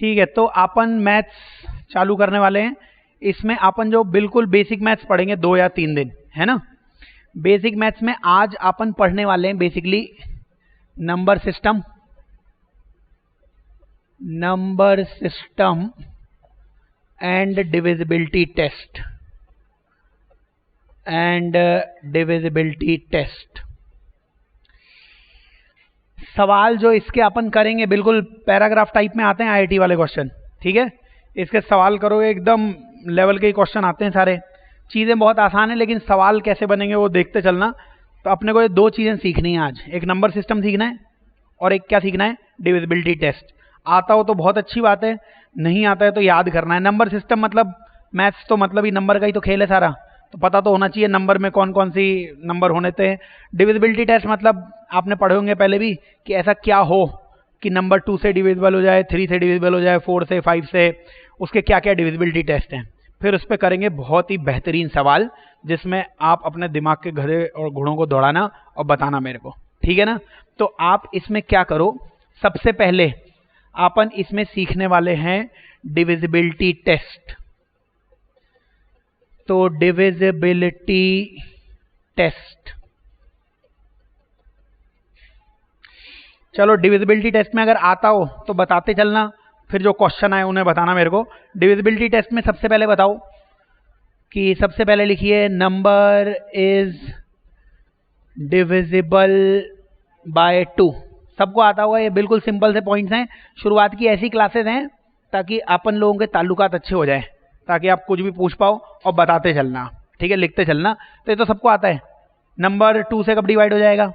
ठीक है, तो अपन मैथ्स चालू करने वाले हैं। इसमें अपन जो बिल्कुल बेसिक मैथ्स पढ़ेंगे 2 या 3 दिन, है ना। बेसिक मैथ्स में आज अपन पढ़ने वाले हैं basically number system and divisibility test सवाल जो इसके अपन करेंगे बिल्कुल पैराग्राफ टाइप में आते हैं आईआईटी वाले क्वेश्चन, ठीक है। इसके सवाल करोगे एकदम लेवल के क्वेश्चन आते हैं सारे। चीज़ें बहुत आसान है, लेकिन सवाल कैसे बनेंगे वो देखते चलना। तो अपने को ये 2 चीज़ें सीखनी है आज, एक नंबर सिस्टम सीखना है और एक क्या सीखना है, डिविजिबिलिटी टेस्ट। आता हो तो बहुत अच्छी बात है, नहीं आता है तो याद करना है। नंबर सिस्टम मतलब मैथ्स तो मतलब ही नंबर का ही तो खेल है सारा, तो पता तो होना चाहिए नंबर में कौन कौन सी नंबर होने थे। डिविजिबिलिटी टेस्ट मतलब आपने पढ़े होंगे पहले भी कि ऐसा क्या हो कि नंबर 2 से डिविजिबल हो जाए, 3 से डिविजिबल हो जाए, 4 से, 5 से, उसके क्या क्या डिविजिबिलिटी टेस्ट हैं। फिर उस पर करेंगे बहुत ही बेहतरीन सवाल, जिसमें आप अपने दिमाग के गधे और घोड़ों को दौड़ाना और बताना मेरे को, ठीक है ना। तो आप इसमें क्या करो, सबसे पहले अपन इसमें सीखने वाले हैं डिविजिबिलिटी टेस्ट। तो डिविजिबिलिटी टेस्ट, चलो डिविजिबिलिटी टेस्ट में अगर आता हो तो बताते चलना, फिर जो क्वेश्चन आए उन्हें बताना मेरे को। डिविजिबिलिटी टेस्ट में सबसे पहले बताओ कि सबसे पहले लिखिए नंबर इज डिविजिबल बाय 2। सबको आता होगा, ये बिल्कुल सिंपल से पॉइंट्स हैं। शुरुआत की ऐसी क्लासेस हैं ताकि अपन लोगों के ताल्लुकात अच्छे हो जाए, ताकि आप कुछ भी पूछ पाओ और बताते चलना, ठीक है, लिखते चलना। तो ये तो सबको आता है। नंबर 2 से कब डिवाइड हो जाएगा,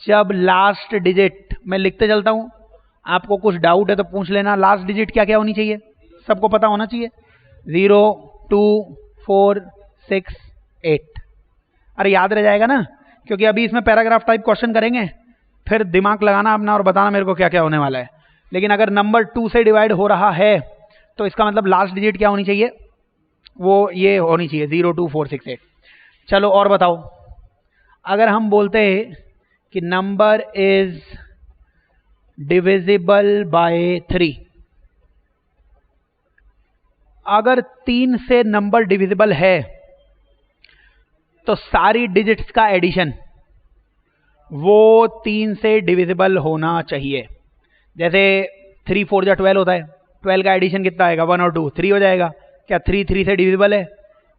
जब लास्ट डिजिट, मैं लिखते चलता हूं, आपको कुछ डाउट है तो पूछ लेना। लास्ट डिजिट क्या क्या होनी चाहिए, सबको पता होना चाहिए, 0, 2, 4, 6, 8। अरे याद रह जाएगा ना, क्योंकि अभी इसमें पैराग्राफ टाइप क्वेश्चन करेंगे, फिर दिमाग लगाना अपना और बताना मेरे को क्या क्या होने वाला है। लेकिन अगर नंबर 2 से डिवाइड हो रहा है तो इसका मतलब लास्ट डिजिट क्या होनी चाहिए, वो ये होनी चाहिए 0, 2, 4, 6, 8। चलो और बताओ, अगर हम बोलते हैं कि नंबर इज डिविजिबल बाय 3, अगर 3 से नंबर डिविजिबल है तो सारी डिजिट्स का एडिशन वो 3 से डिविजिबल होना चाहिए। जैसे 3, 4 या 12 होता है, 12 का एडिशन कितना आएगा, 1 और 2, 3 हो जाएगा। क्या 3 3 से डिविजिबल है,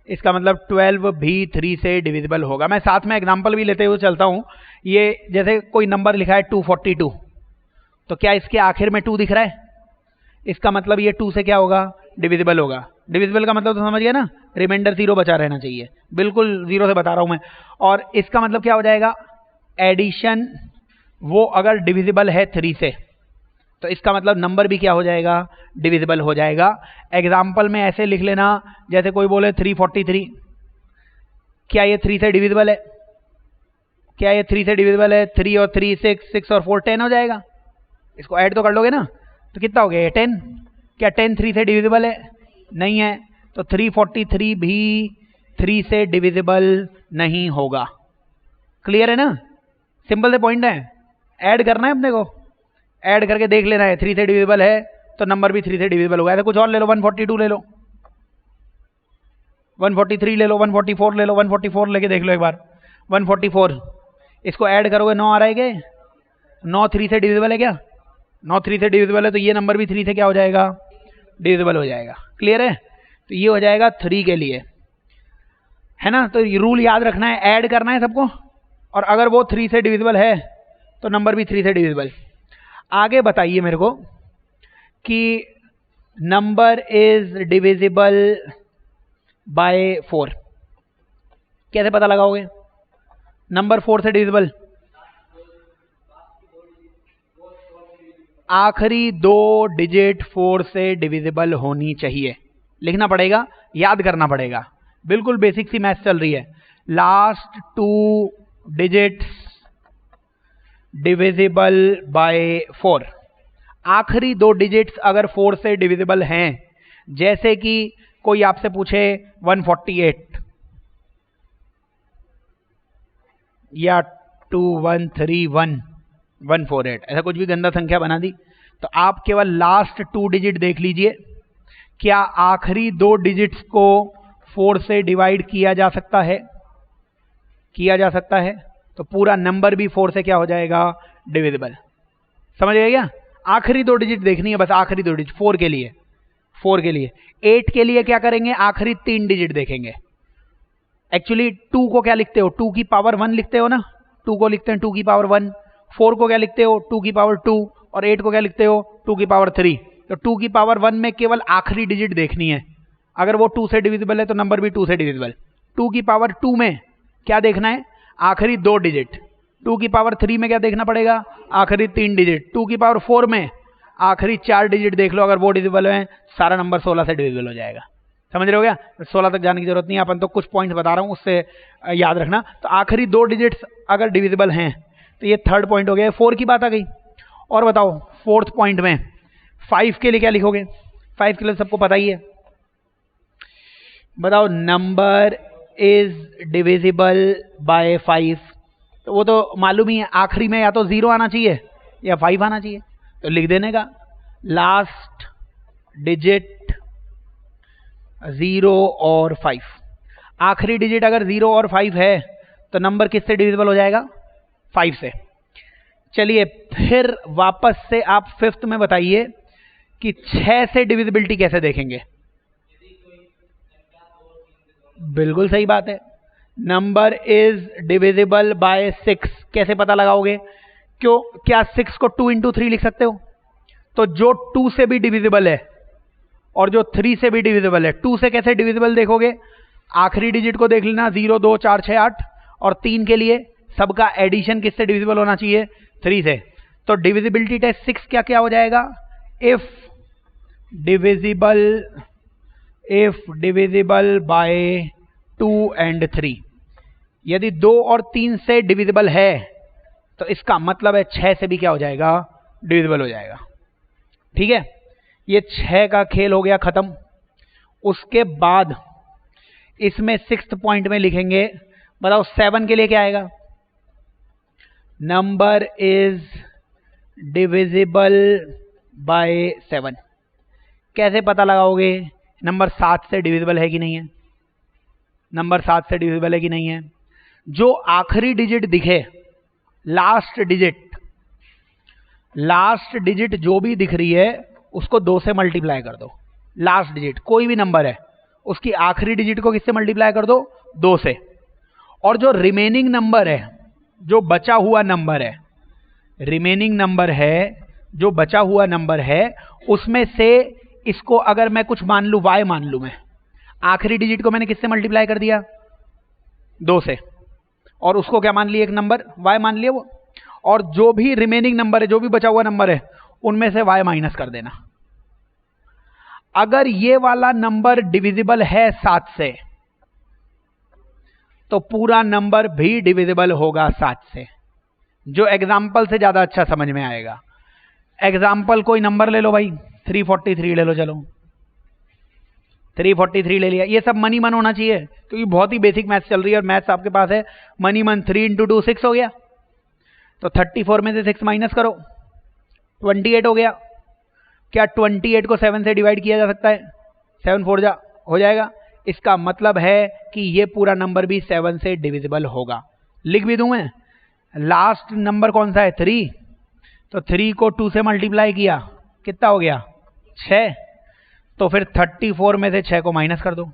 इसका मतलब 12 भी 3 से डिविजिबल होगा। मैं साथ में एग्जांपल भी लेते हुए चलता हूं। ये जैसे कोई नंबर लिखा है 242, तो क्या इसके आखिर में 2 दिख रहा है, इसका मतलब ये 2 से क्या होगा, डिविजिबल होगा। डिविजिबल का मतलब तो समझ गया ना, रिमाइंडर 0 बचा रहना चाहिए, बिल्कुल 0 से बता रहा हूं मैं। और इसका मतलब क्या हो जाएगा, एडिशन वो अगर डिविजिबल है 3 से तो इसका मतलब नंबर भी क्या हो जाएगा, डिविजिबल हो जाएगा। एग्जाम्पल में ऐसे लिख लेना, जैसे कोई बोले 343, क्या ये 3 से डिविजिबल है, क्या ये 3 से डिविजिबल है, 3 और 3 6, 6 और 4 10 हो जाएगा। इसको ऐड तो कर लोगे ना, तो कितना हो गया, 10। क्या 10 3 से डिविजिबल है, नहीं है, तो 343 भी 3 से डिविजिबल नहीं होगा। क्लियर है ना, सिंपल से पॉइंट है। ऐड करना है अपने को, ऐड करके देख लेना है, 3 से डिविजिबल है तो नंबर भी 3 से डिविजिबल होगा। ऐसा कुछ और ले लो, 142 ले लो, 143 ले लो, 144 ले लो, 144 लेके देख लो एक बार। 144, इसको ऐड करोगे 9 आ रहा है क्या, 9 3 से डिविजिबल है क्या, 9 3 से डिविजिबल है तो ये नंबर भी 3 से क्या हो जाएगा, डिविजिबल हो जाएगा। क्लियर है, तो ये हो जाएगा 3 के लिए, है ना। तो रूल याद रखना है, ऐड करना है सबको, और अगर वो 3 से डिविजिबल है तो नंबर भी 3 से डिविजिबल। आगे बताइए मेरे को कि नंबर इज डिविजिबल बाय 4, कैसे पता लगाओगे नंबर 4 से डिविजिबल, आखिरी 2 डिजिट 4 से डिविजिबल होनी चाहिए। लिखना पड़ेगा, याद करना पड़ेगा, बिल्कुल बेसिक सी मैथ चल रही है। लास्ट 2 डिजिट्स डिविजिबल बाय 4, आखिरी 2 डिजिट्स अगर 4 से डिविजिबल हैं, जैसे कि कोई आपसे पूछे 148 या 2131 148, ऐसा कुछ भी गंदा संख्या बना दी, तो आप केवल लास्ट 2 डिजिट देख लीजिए, क्या आखिरी 2 डिजिट्स को 4 से डिवाइड किया जा सकता है? किया जा सकता है, तो पूरा नंबर भी 4 से क्या हो जाएगा? डिविजिबल। समझ गए क्या? आखिरी 2 डिजिट देखनी है बस, आखिरी 2 डिजिट 4 के लिए। 4 के लिए 8 के लिए क्या करेंगे? आखिरी 3 डिजिट देखेंगे। एक्चुअली 2 को क्या लिखते हो? 2 की पावर 1 लिखते हो ना, 2 को लिखते हैं 2 की पावर 1। 4 को क्या लिखते हो? 2 की पावर 2। और 8 को क्या लिखते हो? 2 की पावर 3। तो 2 की पावर 1 में केवल आखिरी डिजिट देखनी है, अगर वो 2 से डिविजिबल है तो नंबर भी 2 से डिविजिबल। 2 की पावर 2 में क्या देखना है? आखिरी 2 डिजिट। 2 की पावर 3 में क्या देखना पड़ेगा? आखिरी 3 डिजिट। 2 की पावर 4 में आखिरी 4 डिजिट देख लो, अगर वो डिविजिबल है सारा नंबर 16 से डिविजिबल हो जाएगा। समझ रहे हो क्या? 16 तक जाने की जरूरत नहीं है, अपन तो कुछ पॉइंट्स बता रहा हूं, उससे याद रखना। तो आखिरी 2 डिजिट्स अगर डिविजिबल हैं तो ये थर्ड पॉइंट हो गया। 4 की बात आ गई। और बताओ फोर्थ पॉइंट में 5 के लिए क्या लिखोगे? 5 के लिए सबको पता ही है। बताओ नंबर इज डिविजिबल बाय 5, तो वो तो मालूम ही है, आखिरी में या तो 0 आना चाहिए या 5 आना चाहिए, तो लिख देने का लास्ट डिजिट 0 और 5। आखिरी डिजिट अगर 0 और 5 है तो नंबर किससे डिविजिबल हो जाएगा? 5 से। चलिए फिर वापस से आप 5th में बताइए कि 6 से डिविजिबिलिटी कैसे देखेंगे? बिल्कुल सही बात है, नंबर इज डिविजिबल बाय 6 कैसे पता लगाओगे? क्यों? क्या 6 को 2 into 3 लिख सकते हो? तो जो 2 से भी डिविजिबल है और जो 3 से भी डिविजिबल है, 2 से कैसे डिविजिबल देखोगे? आखिरी डिजिट को देख लेना, 0 2 4 6 8, और 3 के लिए सबका एडिशन किससे डिविजिबल होना चाहिए? 3 से। तो डिविजिबिलिटी टेस्ट 6 क्या क्या हो जाएगा? If divisible by 2 and 3। यदि 2 और 3 से डिविजिबल है तो इसका मतलब है 6 से भी क्या हो जाएगा? डिविजिबल हो जाएगा। ठीक है, ये 6 का खेल हो गया खत्म। उसके बाद इसमें 6th पॉइंट में लिखेंगे, बताओ 7 के लिए क्या आएगा? Number is divisible by 7। कैसे पता लगाओगे नंबर 7 से डिविजिबल है कि नहीं है? नंबर 7 से डिविजिबल है कि नहीं है? जो आखिरी डिजिट दिखे, लास्ट डिजिट जो भी दिख रही है उसको 2 से मल्टीप्लाई कर दो। लास्ट डिजिट कोई भी नंबर है उसकी आखिरी डिजिट को किससे मल्टीप्लाई कर दो? 2 से। और जो रिमेनिंग नंबर है, जो बचा हुआ नंबर है, रिमेनिंग नंबर है जो बचा हुआ नंबर है, उसमें से इसको अगर मैं कुछ मान लूं, y मान लूं, मैं आखिरी डिजिट को मैंने किससे मल्टीप्लाई कर दिया? 2 से। और उसको क्या मान लिया? एक नंबर y मान लिया वो। और जो भी रिमेनिंग नंबर है, जो भी बचा हुआ नंबर है, उनमें से y माइनस कर देना। अगर ये वाला नंबर डिविजिबल है 7 से तो पूरा नंबर भी डिविजिबल होगा 7 से। जो एग्जाम्पल से ज्यादा अच्छा समझ में आएगा। एग्जाम्पल कोई नंबर ले लो भाई, 343 ले लो, चलो 343 ले लिया। ये सब मनी मन होना चाहिए क्योंकि बहुत ही बेसिक मैथ्स चल रही है और मैथ्स आपके पास है। मनी मन 3 into 2 6 हो गया, तो 34 में से 6 माइनस करो, 28 हो गया। क्या 28 को 7 से डिवाइड किया जा सकता है? 7 4 जा हो जाएगा। इसका मतलब है कि ये पूरा नंबर भी 7 से डिविजिबल होगा। लिख भी दूं मैं, लास्ट नंबर कौन सा है? 3। तो 3 को 2 से मल्टीप्लाई किया, कितना हो गया? 6। तो फिर 34 में से 6 को माइनस कर दो,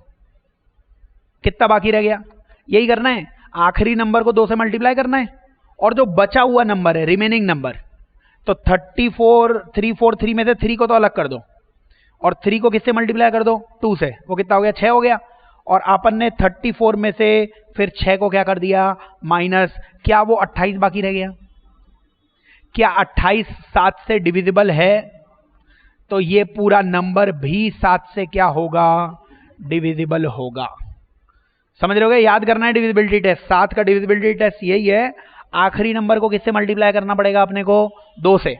कितना बाकी रह गया? यही करना है, आखिरी नंबर को 2 से मल्टीप्लाई करना है और जो बचा हुआ नंबर है, रिमेनिंग नंबर, तो 343 में से 3 को तो अलग कर दो और 3 को किससे मल्टीप्लाई कर दो? 2 से। वो कितना हो गया? 6 हो गया। और अपन ने 34 में से फिर 6 को क्या कर दिया? माइनस। क्या वो 28 बाकी रह गया? क्या 28 7 से डिविजिबल है? तो ये पूरा नंबर भी 7 से क्या होगा? डिविजिबल होगा। समझ रहे हो? याद करना है डिविजिबिलिटी टेस्ट। 7 का डिविजिबिलिटी टेस्ट यही है, आखिरी नंबर को किससे मल्टीप्लाई करना पड़ेगा अपने को? 2 से।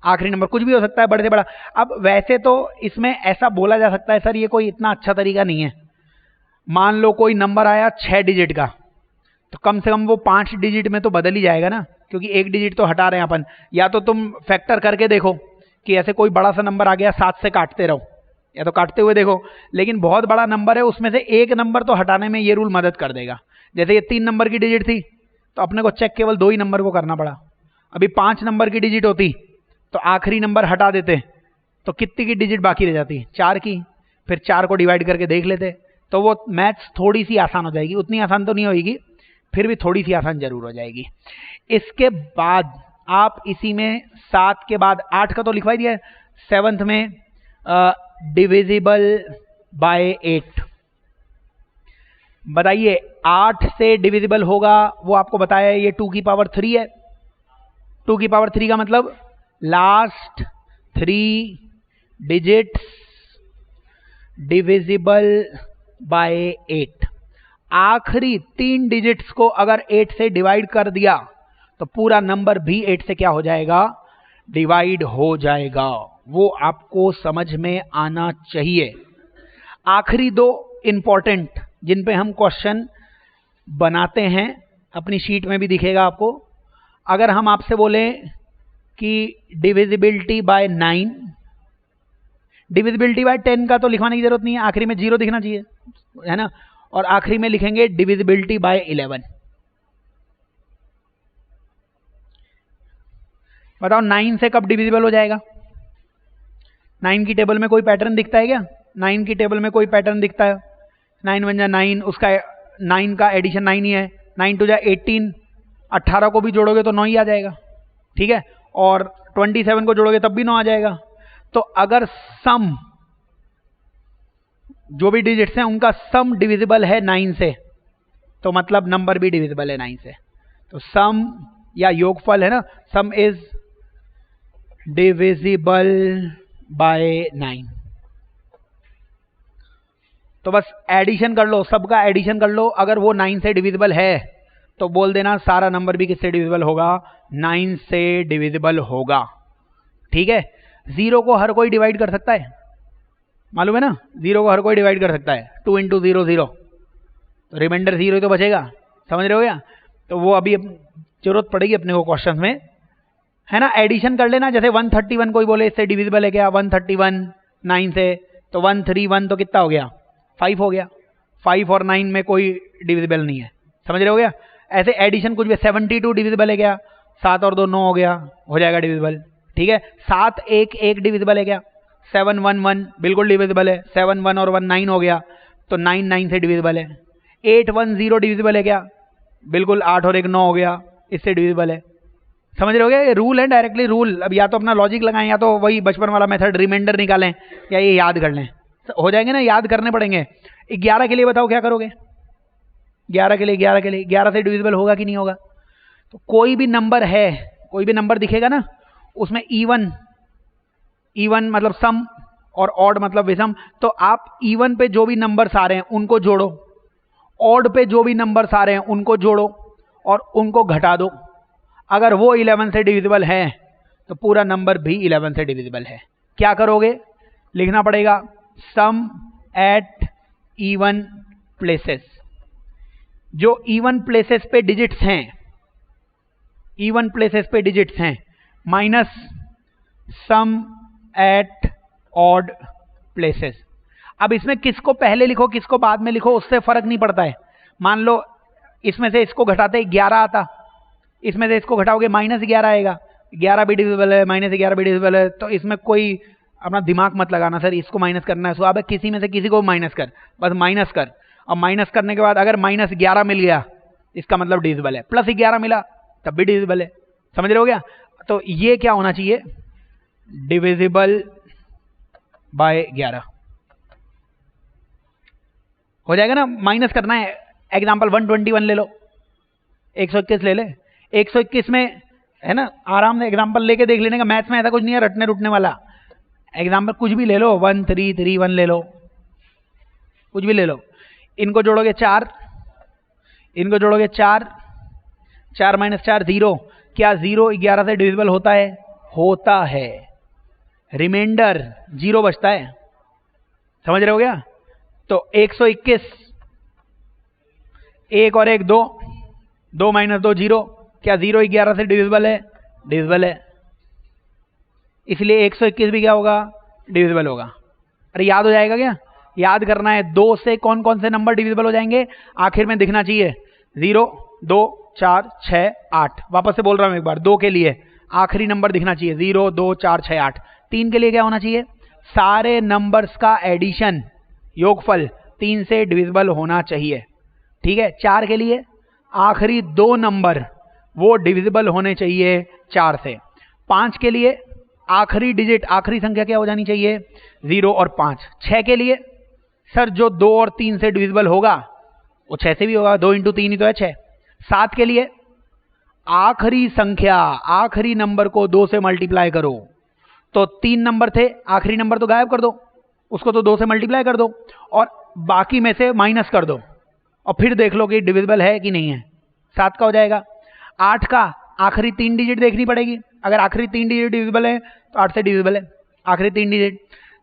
आखिरी नंबर कुछ भी हो सकता है, बड़े से बड़ा। अब वैसे तो इसमें ऐसा बोला जा सकता है, सर ये कोई इतना अच्छा तरीका नहीं है। मान लो कोई नंबर आया 6 डिजिट का, तो कम से कम वो 5 डिजिट में तो बदल ही जाएगा ना, क्योंकि 1 डिजिट तो हटा रहे हैं अपन। या तो तुम फैक्टर करके देखो कि ऐसे कोई बड़ा सा नंबर आ गया 7 से काटते रहो, या तो काटते हुए देखो, लेकिन बहुत बड़ा नंबर है उसमें से एक नंबर तो हटाने में ये रूल मदद कर देगा। जैसे ये 3 नंबर की डिजिट थी तो अपने को चेक केवल 2 ही नंबर को करना पड़ा। अभी 5 नंबर की डिजिट होती तो आखिरी नंबर हटा देते तो कितनी की डिजिट बाकी रह जाती, 4 की। फिर 4 को डिवाइड करके देख लेते, तो वो मैथ्स थोड़ी सी आसान हो जाएगी, उतनी आसान तो नहीं होगी, फिर भी थोड़ी सी आसान जरूर हो जाएगी। इसके बाद आप इसी में 7 के बाद 8 का तो लिखवा ही दिया है, 7th में डिविजिबल बाय 8। बताइए 8 से डिविजिबल होगा, वो आपको बताया है, ये 2 की पावर 3 है। 2 की पावर 3 का मतलब लास्ट 3 डिजिट्स डिविजिबल बाय 8। आखिरी 3 डिजिट्स को अगर 8 से डिवाइड कर दिया तो पूरा नंबर भी 8 से क्या हो जाएगा, डिवाइड हो जाएगा। वो आपको समझ में आना चाहिए। आखिरी 2 इंपॉर्टेंट जिन पे हम क्वेश्चन बनाते हैं, अपनी शीट में भी दिखेगा आपको। अगर हम आपसे बोलें कि डिविजिबिलिटी बाय 9, डिविजिबिलिटी बाय 10 का तो लिखवाने की जरूरत नहीं है, आखिरी में 0 दिखना चाहिए, है ना। और आखिरी में लिखेंगे डिविजिबिलिटी बाय 11। बताओ 9 से कब डिविजिबल हो जाएगा? 9 की टेबल में कोई पैटर्न दिखता है क्या? 9 की टेबल में कोई पैटर्न दिखता है? 9 1 जा 9, उसका 9 का एडिशन 9 ही है। 9 2 जा 18, 18 को भी जोड़ोगे तो 9 ही आ जाएगा, ठीक है। और 27 को जोड़ोगे तब भी 9 आ जाएगा। तो अगर सम, जो भी डिजिट्स हैं उनका सम डिविजिबल है 9 से, तो मतलब नंबर भी डिविजिबल है 9 से। तो सम या योगफल है ना, सम इज डिविजिबल बाय 9। तो बस एडिशन कर लो, सबका एडिशन कर लो। अगर वो 9 से डिविजिबल है तो बोल देना सारा नंबर भी किससे डिविजिबल होगा, 9 से डिविजिबल होगा, ठीक है। 0 को हर कोई डिवाइड कर सकता है, मालूम है ना, 0 को हर कोई डिवाइड कर सकता है। 2 × 0 0, तो रिमाइंडर 0 ही तो बचेगा, समझ रहे हो क्या। तो वो अभी जरूरत पड़ेगी अपने को क्वेश्चन में, है ना। एडिशन कर लेना, जैसे 131 कोई बोले इससे डिविजिबल है क्या, 131 9 से, तो 131 तो कितना हो गया, 5 हो गया। 5 और 9 में कोई डिविजिबल नहीं है, समझ रहे हो क्या। ऐसे एडिशन कुछ भी, 72 डिविजिबल है क्या, 7 और 2 9 हो गया, हो जाएगा डिविजिबल, ठीक है। 7 1 1 डिविजिबल है क्या, 7 1 1 बिल्कुल डिविजिबल है। 7 1 और 1 9 हो गया, तो 9 9 से डिविजिबल है। 8 1 0 डिविजिबल है क्या, बिल्कुल, 8 और 1 9 हो गया, इससे डिविजिबल है। समझ रहे हो क्या, ये रूल है, डायरेक्टली रूल। अब या तो अपना लॉजिक लगाएं, या तो वही बचपन वाला मेथड रिमाइंडर निकालें, या ये याद कर लें, हो जाएंगे ना, याद करने पड़ेंगे। 11 के लिए बताओ क्या करोगे, 11 के लिए 11 से डिविजिबल होगा कि नहीं होगा। तो कोई भी नंबर है, कोई भी नंबर दिखेगा ना, उसमें इवन मतलब सम और ऑड मतलब विषम, तो आप इवन पे जो भी नंबर्स आ रहे हैं उनको जोड़ो, ऑड पे जो भी नंबर्स आ रहे हैं उनको जोड़ो और उनको घटा दो। अगर वो 11 से डिविजिबल है तो पूरा नंबर भी 11 से डिविजिबल है। क्या करोगे, लिखना पड़ेगा सम एट इवन प्लेसेस। जो इवन प्लेसेस पे डिजिट्स हैं, इवन प्लेसेस पे डिजिट्स हैं, minus sum at odd places. अब इसमें किसको पहले लिखो किसको बाद में लिखो उससे फर्क नहीं पड़ता है। मान लो इसमें से इसको घटाते 11 आता, इसमें से इसको घटाओगे -11 आएगा। 11 भी डिविजिबल है, -11 भी डिविजिबल है, तो इसमें कोई अपना दिमाग मत लगाना, सर इसको माइनस करना है, सो अब किसी में से किसी को माइनस कर, बस माइनस कर। अब माइनस करने के बाद अगर -11 मिल गया इसका मतलब डिविजिबल है, +11 मिला तब भी डिविजिबल है, समझ रहे हो क्या। तो ये क्या होना चाहिए, डिविजिबल बाय 11 हो जाएगा ना। माइनस करना है, एग्जाम्पल 121 ले लो, 121 ले ले, 121 में है ना, आराम से एग्जाम्पल लेके देख लेने का, मैथ्स में ऐसा कुछ नहीं है रटने रुटने वाला। एग्जाम्पल कुछ भी ले लो, 1 3 3 1 ले लो, कुछ भी ले लो। इनको जोड़ोगे 4, इनको जोड़ोगे 4, 4 - 4 0। क्या 0 11 से डिविजिबल होता है? होता है। रिमाइंडर 0 बचता है, समझ रहे हो क्या। तो 121, 1 और 1 2, 2 - 2 0। क्या 0 11 से डिविजिबल है? डिविजिबल है। इसलिए 121 भी क्या होगा, डिविजिबल होगा। अरे याद हो जाएगा क्या, याद करना है। 2 से कौन कौन से नंबर डिविजिबल हो जाएंगे, आखिर में दिखना चाहिए 0, 2, 4, 6, 8। वापस से बोल रहा हूं एक बार, 2 के लिए आखिरी नंबर दिखना चाहिए 0, 2, 4, 6, 8। 3 के लिए क्या होना चाहिए, सारे नंबर्स का एडिशन योगफल 3 से डिविजिबल होना चाहिए, ठीक है। 4 के लिए आखिरी 2 नंबर वो डिविजिबल होने चाहिए 4 से। 5 के लिए आखिरी डिजिट, आखिरी संख्या क्या हो जानी चाहिए, 0 और 5। 6 के लिए सर जो 2 और 3 से डिविजिबल होगा वो 6 से भी होगा, 2 × 3 ही तो है 6। 7 के लिए आखिरी संख्या, आखिरी नंबर को 2 से मल्टीप्लाई करो, तो 3 नंबर थे, आखिरी नंबर तो गायब कर दो, उसको तो 2 से मल्टीप्लाई कर दो और बाकी में से माइनस कर दो और फिर देख लो कि डिविजिबल है कि नहीं है, 7 का हो जाएगा। 8 का आखिरी 3 डिजिट देखनी पड़ेगी, अगर आखिरी 3 डिजिट डिविजिबल है तो 8 से डिविजिबल है, आखिरी 3 डिजिट।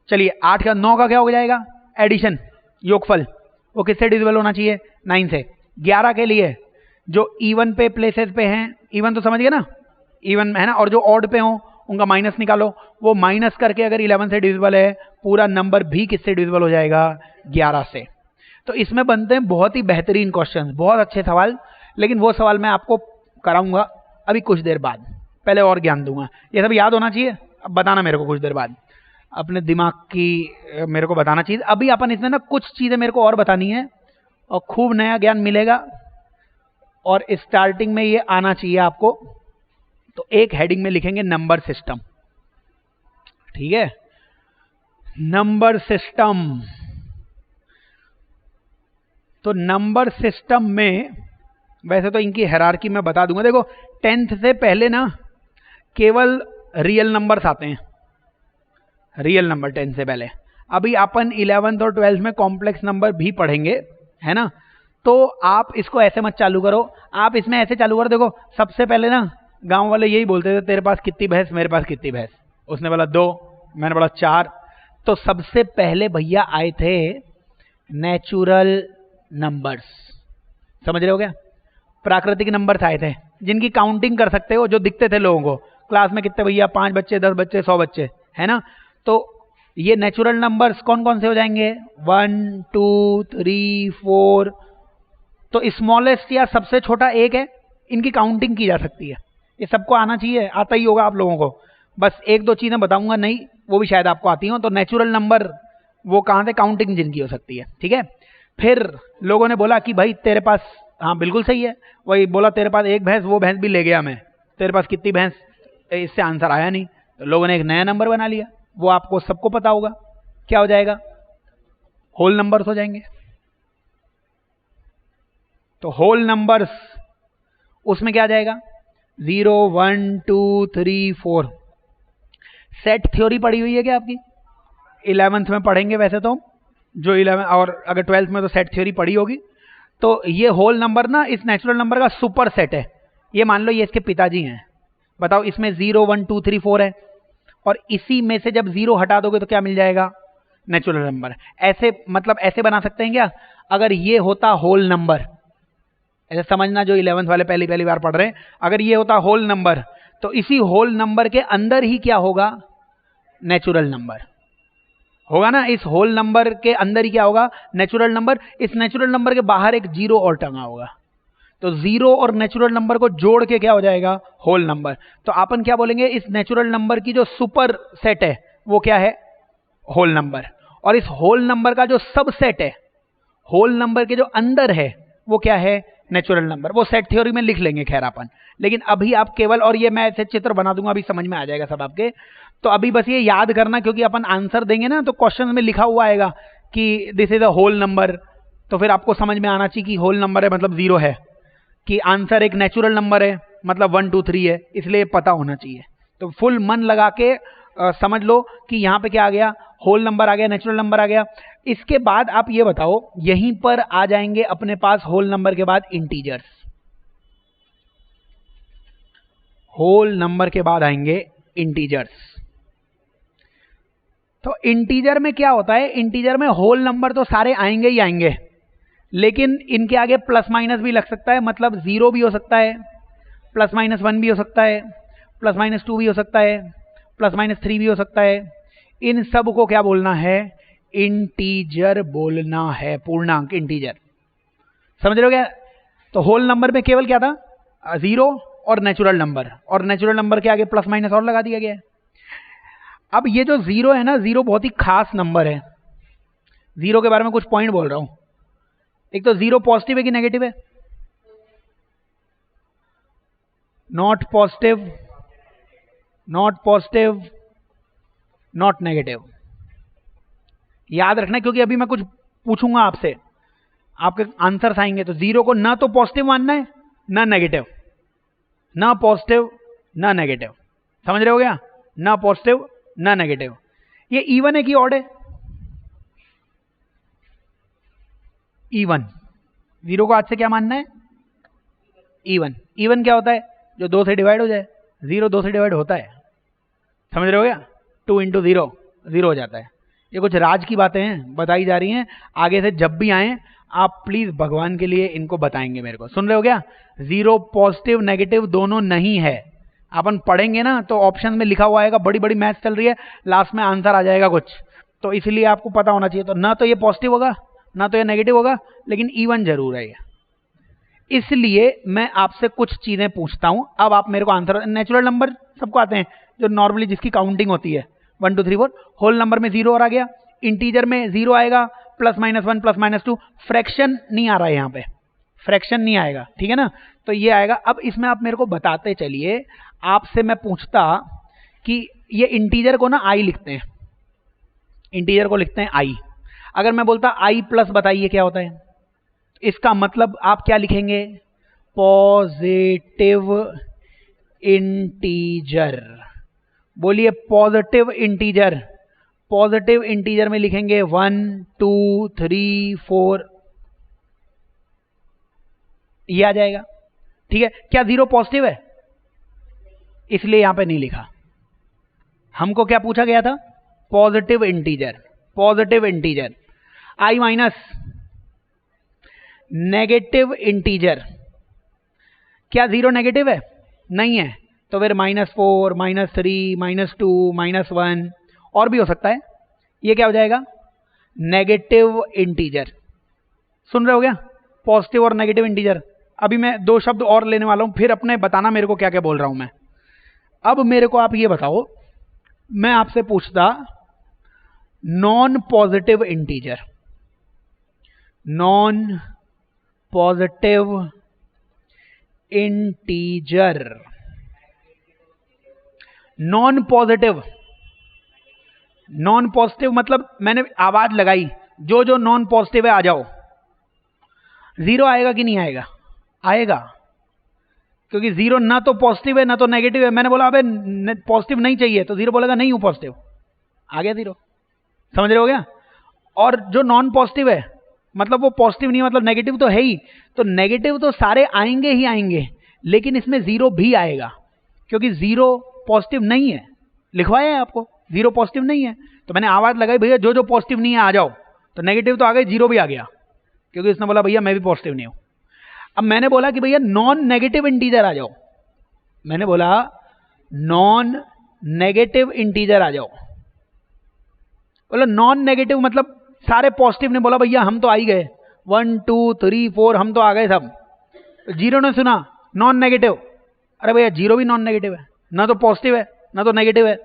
चलिए 8 का 9 का क्या हो जाएगा, एडिशन योगफल, वो किससे डिविजिबल होना चाहिए, 9 से। 11 के लिए जो इवन पे प्लेसेस पे हैं, इवन तो समझ गए ना, इवन है ना, और जो ऑड पे हो उनका माइनस निकालो, वो माइनस करके अगर 11 से डिविजिबल है, पूरा नंबर भी किससे डिविजिबल हो जाएगा, 11 से। तो इसमें बनते हैं बहुत ही बेहतरीन क्वेश्चन, बहुत अच्छे सवाल, लेकिन वो सवाल मैं आपको कराऊंगा अभी कुछ देर बाद, पहले और ज्ञान दूंगा। ये सब याद होना चाहिए, अब बताना मेरे को कुछ देर बाद, अपने दिमाग की मेरे को बताना चाहिए। अभी अपन इसमें ना कुछ चीज़ें मेरे को और बतानी है और खूब नया ज्ञान मिलेगा, और स्टार्टिंग में ये आना चाहिए आपको। तो एक हेडिंग में लिखेंगे नंबर सिस्टम, ठीक है, नंबर सिस्टम। तो नंबर सिस्टम में वैसे तो इनकी हायरार्की मैं बता दूंगा। देखो 10th से पहले ना केवल रियल नंबर्स आते हैं, रियल नंबर 10 से पहले। अभी अपन 11th और 12th में कॉम्प्लेक्स नंबर भी पढ़ेंगे, है ना। तो आप इसको ऐसे मत चालू करो, आप इसमें ऐसे चालू करो। देखो सबसे पहले ना गांव वाले यही बोलते थे, तेरे पास कितनी भैंस, मेरे पास कितनी भैंस। उसने बोला 2, मैंने बोला 4। तो सबसे पहले भैया आए थे नेचुरल नंबर्स, समझ रहे हो क्या, प्राकृतिक नंबर्स आए थे जिनकी काउंटिंग कर सकते हो, जो दिखते थे लोगों को क्लास में, कितने भैया, 5 बच्चे, 10 बच्चे, 100 बच्चे, है ना। तो ये नेचुरल नंबर्स कौन कौन से हो जाएंगे, 1, 2, 3, 4। तो स्मॉलेस्ट या सबसे छोटा 1 है, इनकी काउंटिंग की जा सकती है। ये सबको आना चाहिए, आता ही होगा आप लोगों को, बस 1-2 चीज़ें बताऊंगा नहीं, वो भी शायद आपको आती हो। तो नेचुरल नंबर वो कहाँ से, काउंटिंग जिनकी हो सकती है, ठीक है। फिर लोगों ने बोला कि भाई तेरे पास, हाँ बिल्कुल सही है, वही बोला तेरे पास 1 भैंस, वो भैंस भी ले गया मैं, तेरे पास कितनी भैंस, इससे आंसर आया नहीं। तो लोगों ने एक नया नंबर बना लिया, वो आपको सबको पता होगा, क्या हो जाएगा, होल नंबर्स हो जाएंगे। तो होल नंबर्स उसमें क्या आ जाएगा, 0, 1, 2, 3, 4। सेट थ्योरी पढ़ी हुई है क्या आपकी, 11th में पढ़ेंगे वैसे तो, जो 11 और अगर 12th में तो सेट थ्योरी पढ़ी होगी। तो ये होल नंबर ना इस नेचुरल नंबर का सुपर सेट है। ये मान लो ये इसके पिताजी हैं, बताओ इसमें 0, 1, 2, 3, 4 है, और इसी में से जब 0 हटा दोगे तो क्या मिल जाएगा, नेचुरल नंबर। ऐसे मतलब ऐसे बना सकते हैं क्या, अगर ये होता होल नंबर, ऐसे समझना जो 11th वाले पहली बार पढ़ रहे हैं, अगर ये होता होल नंबर तो इसी होल नंबर के अंदर ही क्या होगा, नेचुरल नंबर होगा ना। इस होल नंबर के अंदर ही क्या होगा, नेचुरल नंबर। इस नेचुरल नंबर के बाहर एक 0 और टंगा होगा, तो 0 और नेचुरल नंबर को जोड़ के क्या हो जाएगा, होल नंबर। तो अपन क्या बोलेंगे, इस नेचुरल नंबर की जो सुपर सेट है वो क्या है, होल नंबर। और इस होल नंबर का जो सब सेट है, होल नंबर के जो अंदर है, वो क्या है, नेचुरल नंबर। वो सेट थ्योरी में लिख लेंगे खैर अपन, लेकिन अभी आप केवल, और ये मैं ऐसे चित्र बना दूंगा, अभी समझ में आ जाएगा सब आपके। तो अभी बस ये याद करना, क्योंकि अपन आंसर देंगे ना तो क्वेश्चन में लिखा हुआ आएगा कि this is a whole number, तो फिर आपको समझ में आना चाहिए कि होल नंबर है मतलब 0 है, कि आंसर एक नेचुरल नंबर है मतलब 1, 2, 3 है, इसलिए पता होना चाहिए। तो फुल मन लगा के समझ लो कि यहाँ पे क्या आ गया, होल नंबर आ गया, नेचुरल नंबर आ गया। इसके बाद आप ये बताओ, यहीं पर आ जाएंगे अपने पास होल नंबर के बाद इंटीजर्स। होल नंबर के बाद आएंगे इंटीजर्स। तो इंटीजर में क्या होता है, इंटीजर में होल नंबर तो सारे आएंगे ही आएंगे, लेकिन इनके आगे प्लस माइनस भी लग सकता है, मतलब 0 भी हो सकता है, +-1 भी हो सकता है, +-2 भी हो सकता है, +-3 भी हो सकता है। इन सब को क्या बोलना है? इंटीजर बोलना है, पूर्णांक इंटीजर। समझ रहे हो क्या? तो होल नंबर में केवल क्या था? 0 और नेचुरल नंबर, और नेचुरल नंबर के आगे +- और लगा दिया गया है। अब ये जो 0 है ना, 0 बहुत ही खास नंबर है। 0 के बारे में कुछ पॉइंट बोल रहा हूं। एक तो 0 पॉजिटिव है कि नेगेटिव है? Not positive, not positive, not negative. याद रखना, क्योंकि अभी मैं कुछ पूछूंगा आपसे, आपके आंसर्स आएंगे। तो 0 को ना तो पॉजिटिव मानना है ना नेगेटिव, ना पॉजिटिव ना नेगेटिव। समझ रहे हो क्या? ना पॉजिटिव ना नेगेटिव। ये इवन है कि ऑड है? इवन। 0 को आज से क्या मानना है? इवन। इवन क्या होता है? जो 2 से डिवाइड हो जाए। 0 2 से डिवाइड होता है। समझ रहे हो क्या? 2 × 0 0 हो जाता है। ये कुछ राज की बातें हैं, बताई जा रही हैं। आगे से जब भी आए आप प्लीज भगवान के लिए इनको बताएंगे मेरे को। सुन रहे हो क्या? 0 पॉजिटिव नेगेटिव दोनों नहीं है। अपन पढ़ेंगे ना तो ऑप्शन में लिखा हुआ आएगा, बड़ी बड़ी मैथ्स चल रही है, लास्ट में आंसर आ जाएगा कुछ। तो इसलिए आपको पता होना चाहिए। तो ना तो ये पॉजिटिव होगा ना तो ये नेगेटिव होगा, लेकिन इवन जरूर है ये। इसलिए मैं आपसे कुछ चीजें पूछता हूं, अब आप मेरे को आंसर। नेचुरल नंबर सबको आते हैं, जो नॉर्मली जिसकी काउंटिंग होती है 1 2 3 4। होल नंबर में 0 और आ गया, इंटीजर में 0 आएगा, +-1 +-2। फ्रैक्शन नहीं आ रहा है, यहाँ पे फ्रैक्शन नहीं आएगा, ठीक है ना? तो ये आएगा। अब इसमें आप मेरे को बताते चलिए, आपसे मैं पूछता कि ये इंटीजर को ना आई लिखते हैं, इंटीजर को लिखते हैं आई। अगर मैं बोलता i प्लस, बताइए क्या होता है? इसका मतलब आप क्या लिखेंगे? Positive integer. बोलिए पॉजिटिव इंटीजर। पॉजिटिव इंटीजर में लिखेंगे 1 2 3 4, ये आ जाएगा, ठीक है? क्या 0 पॉजिटिव है? इसलिए यहां पे नहीं लिखा। हमको क्या पूछा गया था? Positive integer. Positive integer. i minus negative integer. क्या 0 नेगेटिव है? नहीं है। तो फिर -4 -3 -2 -1 और भी हो सकता है। ये क्या हो जाएगा? Negative integer. सुन रहे हो क्या? पॉजिटिव और नेगेटिव इंटीजर। अभी मैं 2 शब्द और लेने वाला हूं, फिर अपने बताना मेरे को क्या क्या बोल रहा हूं मैं। अब मेरे को आप ये बताओ, मैं आपसे पूछता non positive integer. Non positive integer. Non positive, non positive मतलब मैंने आवाज लगाई, जो जो नॉन पॉजिटिव है आ जाओ। 0 आएगा कि नहीं आएगा? आएगा, क्योंकि 0 ना तो पॉजिटिव है ना तो नेगेटिव है। मैंने बोला अबे पॉजिटिव नहीं चाहिए, तो 0 बोलेगा नहीं हूं पॉजिटिव, आ गया 0। समझ रहे हो क्या? और जो नॉन पॉजिटिव है मतलब वो पॉजिटिव नहीं है, मतलब नेगेटिव तो है ही। तो नेगेटिव तो सारे आएंगे ही आएंगे, लेकिन इसमें 0 भी आएगा, क्योंकि 0 पॉजिटिव नहीं है। लिखवाया है आपको, 0 पॉजिटिव नहीं है। तो मैंने आवाज लगाई, भैया जो जो पॉजिटिव नहीं है आ जाओ। तो नेगेटिव तो आ गई, 0 भी आ गया, क्योंकि इसने बोला भैया मैं भी पॉजिटिव नहीं हूं। अब मैंने बोला कि भैया नॉन नेगेटिव इंटीजर आ जाओ। मैंने बोला नॉन नेगेटिव इंटीजर आ जाओ। बोला नॉन नेगेटिव मतलब सारे पॉजिटिव ने बोला भैया हम तो आ ही गए, 1 2 3 4 हम तो आ गए सब। 0 ने सुना नॉन नेगेटिव, अरे भैया 0 भी नॉन नेगेटिव है, ना तो पॉजिटिव है ना तो नेगेटिव है।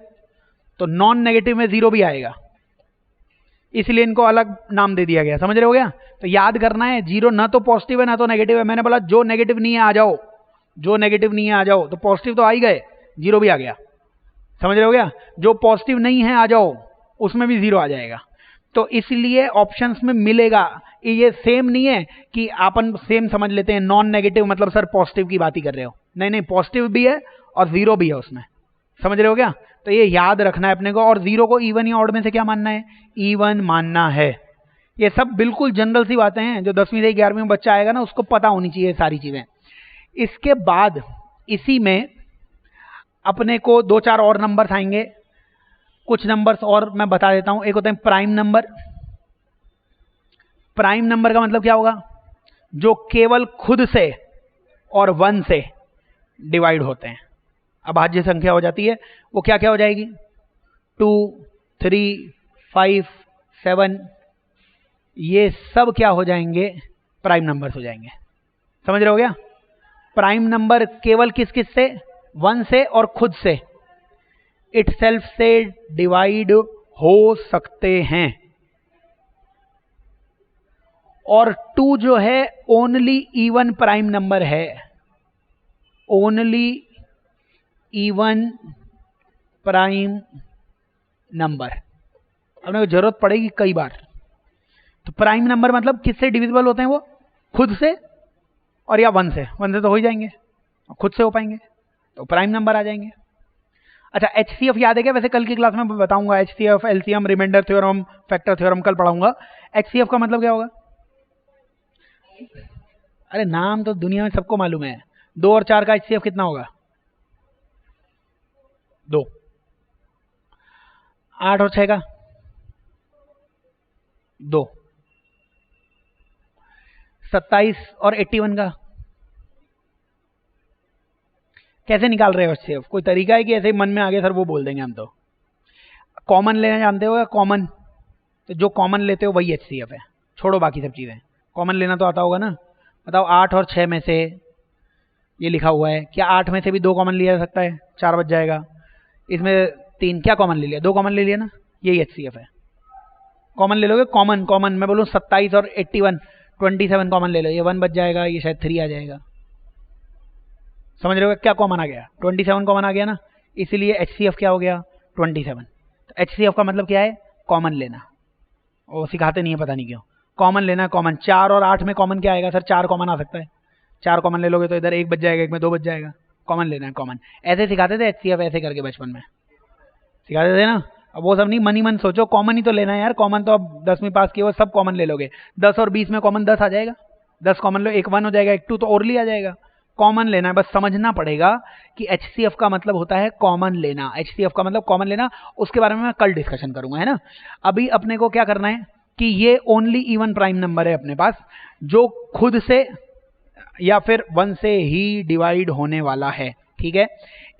तो नॉन नेगेटिव में 0 भी आएगा, इसलिए इनको अलग नाम दे दिया गया। समझ रहे हो गया? तो याद करना है, 0 ना तो पॉजिटिव है ना तो नेगेटिव है। मैंने बोला जो नेगेटिव नहीं है आ जाओ, जो नेगेटिव नहीं है आ जाओ। तो पॉजिटिव तो आ ही गए, 0 भी आ गया। समझ रहे हो गया? जो पॉजिटिव नहीं है आ जाओ, उसमें भी 0 आ जाएगा। तो इसलिए ऑप्शंस में मिलेगा। ये सेम नहीं है कि अपन सेम समझ लेते हैं नॉन नेगेटिव मतलब सर पॉजिटिव की बात ही कर रहे हो। नहीं नहीं, पॉजिटिव भी है और 0 भी है उसमें। समझ रहे हो क्या? तो ये याद रखना है अपने को। और 0 को इवन या ऑड में से क्या मानना है? इवन मानना है। ये सब बिल्कुल जनरल सी बातें हैं, जो 10वीं से 11वीं में बच्चा आएगा ना उसको पता होनी चाहिए सारी चीजें। इसके बाद इसी में अपने को 2-4 और नंबर्स आएंगे। कुछ नंबर्स और मैं बता देता हूं। एक होते हैं प्राइम नंबर। प्राइम नंबर का मतलब क्या होगा? जो केवल खुद से और 1 से डिवाइड होते हैं। अभाज्य संख्या हो जाती है, वो क्या क्या हो जाएगी? 2, 3, 5, 7, ये सब क्या हो जाएंगे? प्राइम नंबर्स हो जाएंगे। समझ रहे हो क्या? प्राइम नंबर केवल किस किस से? 1 से और खुद से इटसेल्फ से डिवाइड हो सकते हैं। और 2 जो है ओनली इवन प्राइम नंबर है, ओनली इवन प्राइम नंबर। अपने को जरूरत पड़ेगी कई बार। तो प्राइम नंबर मतलब किससे डिविजिबल होते हैं? वो खुद से और या 1 से। 1 से तो हो ही जाएंगे, खुद से हो पाएंगे तो प्राइम नंबर आ जाएंगे। अच्छा, HCF याद है क्या? वैसे कल की क्लास में बताऊंगा HCF, LCM, remainder theorem, factor theorem कल पढ़ाऊंगा। HCF का मतलब क्या होगा? अरे नाम तो दुनिया में सबको मालूम है। 2 और 4 का HCF कितना होगा? 2। 8 और 6 का 2। 27 और 81 का कैसे निकाल रहे हो HCF? कोई तरीका है कि ऐसे ही मन में आ गया सर वो बोल देंगे हम? तो कॉमन लेना जानते हो या? कॉमन, तो जो कॉमन लेते हो वही HCF है। छोड़ो बाकी सब चीज़ें, कॉमन लेना तो आता होगा ना। बताओ 8 और 6 में से ये लिखा हुआ है, क्या 8 में से भी 2 कॉमन लिया जा सकता है? 4 बच जाएगा। इसमें 3 क्या कॉमन ले लिया? 2 कॉमन ले लिया ना, यही HCF है। कॉमन ले लोगे, कॉमन कॉमन मैं बोलूँ 27 और 81, 27 कॉमन ले लो, ये 1 बच जाएगा, ये शायद 3 आ जाएगा। समझ रहे हो क्या कॉमन आ गया? 27 कॉमन आ गया ना, इसीलिए HCF क्या हो गया? 27। तो HCF का मतलब क्या है? कॉमन लेना। वो सिखाते नहीं है पता नहीं क्यों। कॉमन लेना, कॉमन। 4 और 8 में कॉमन क्या आएगा? सर 4 कॉमन आ सकता है। 4 कॉमन ले लोगे तो इधर 1 बच जाएगा, एक में 2 बच जाएगा। कॉमन लेना है, कॉमन। ऐसे सिखाते थे HCF, ऐसे करके बचपन में सिखाते थे ना। अब वो सब नहीं, मन ही मन सोचो, कॉमन ही तो लेना है यार। कॉमन तो अब 10वीं पास किए वो सब कॉमन ले लोगे। 10 और 20 में कॉमन 10 आ जाएगा। 10 कॉमन लो, एक 1 हो जाएगा, एक 2 तो और लिया जाएगा। कॉमन लेना है, बस समझना पड़ेगा कि HCF का मतलब होता है कॉमन लेना। HCF का मतलब कॉमन लेना, उसके बारे में मैं कल डिस्कशन करूंगा, है ना। अभी अपने को क्या करना है कि ये ओनली इवन प्राइम नंबर है अपने पास, जो खुद से या फिर 1 से ही डिवाइड होने वाला है, ठीक है।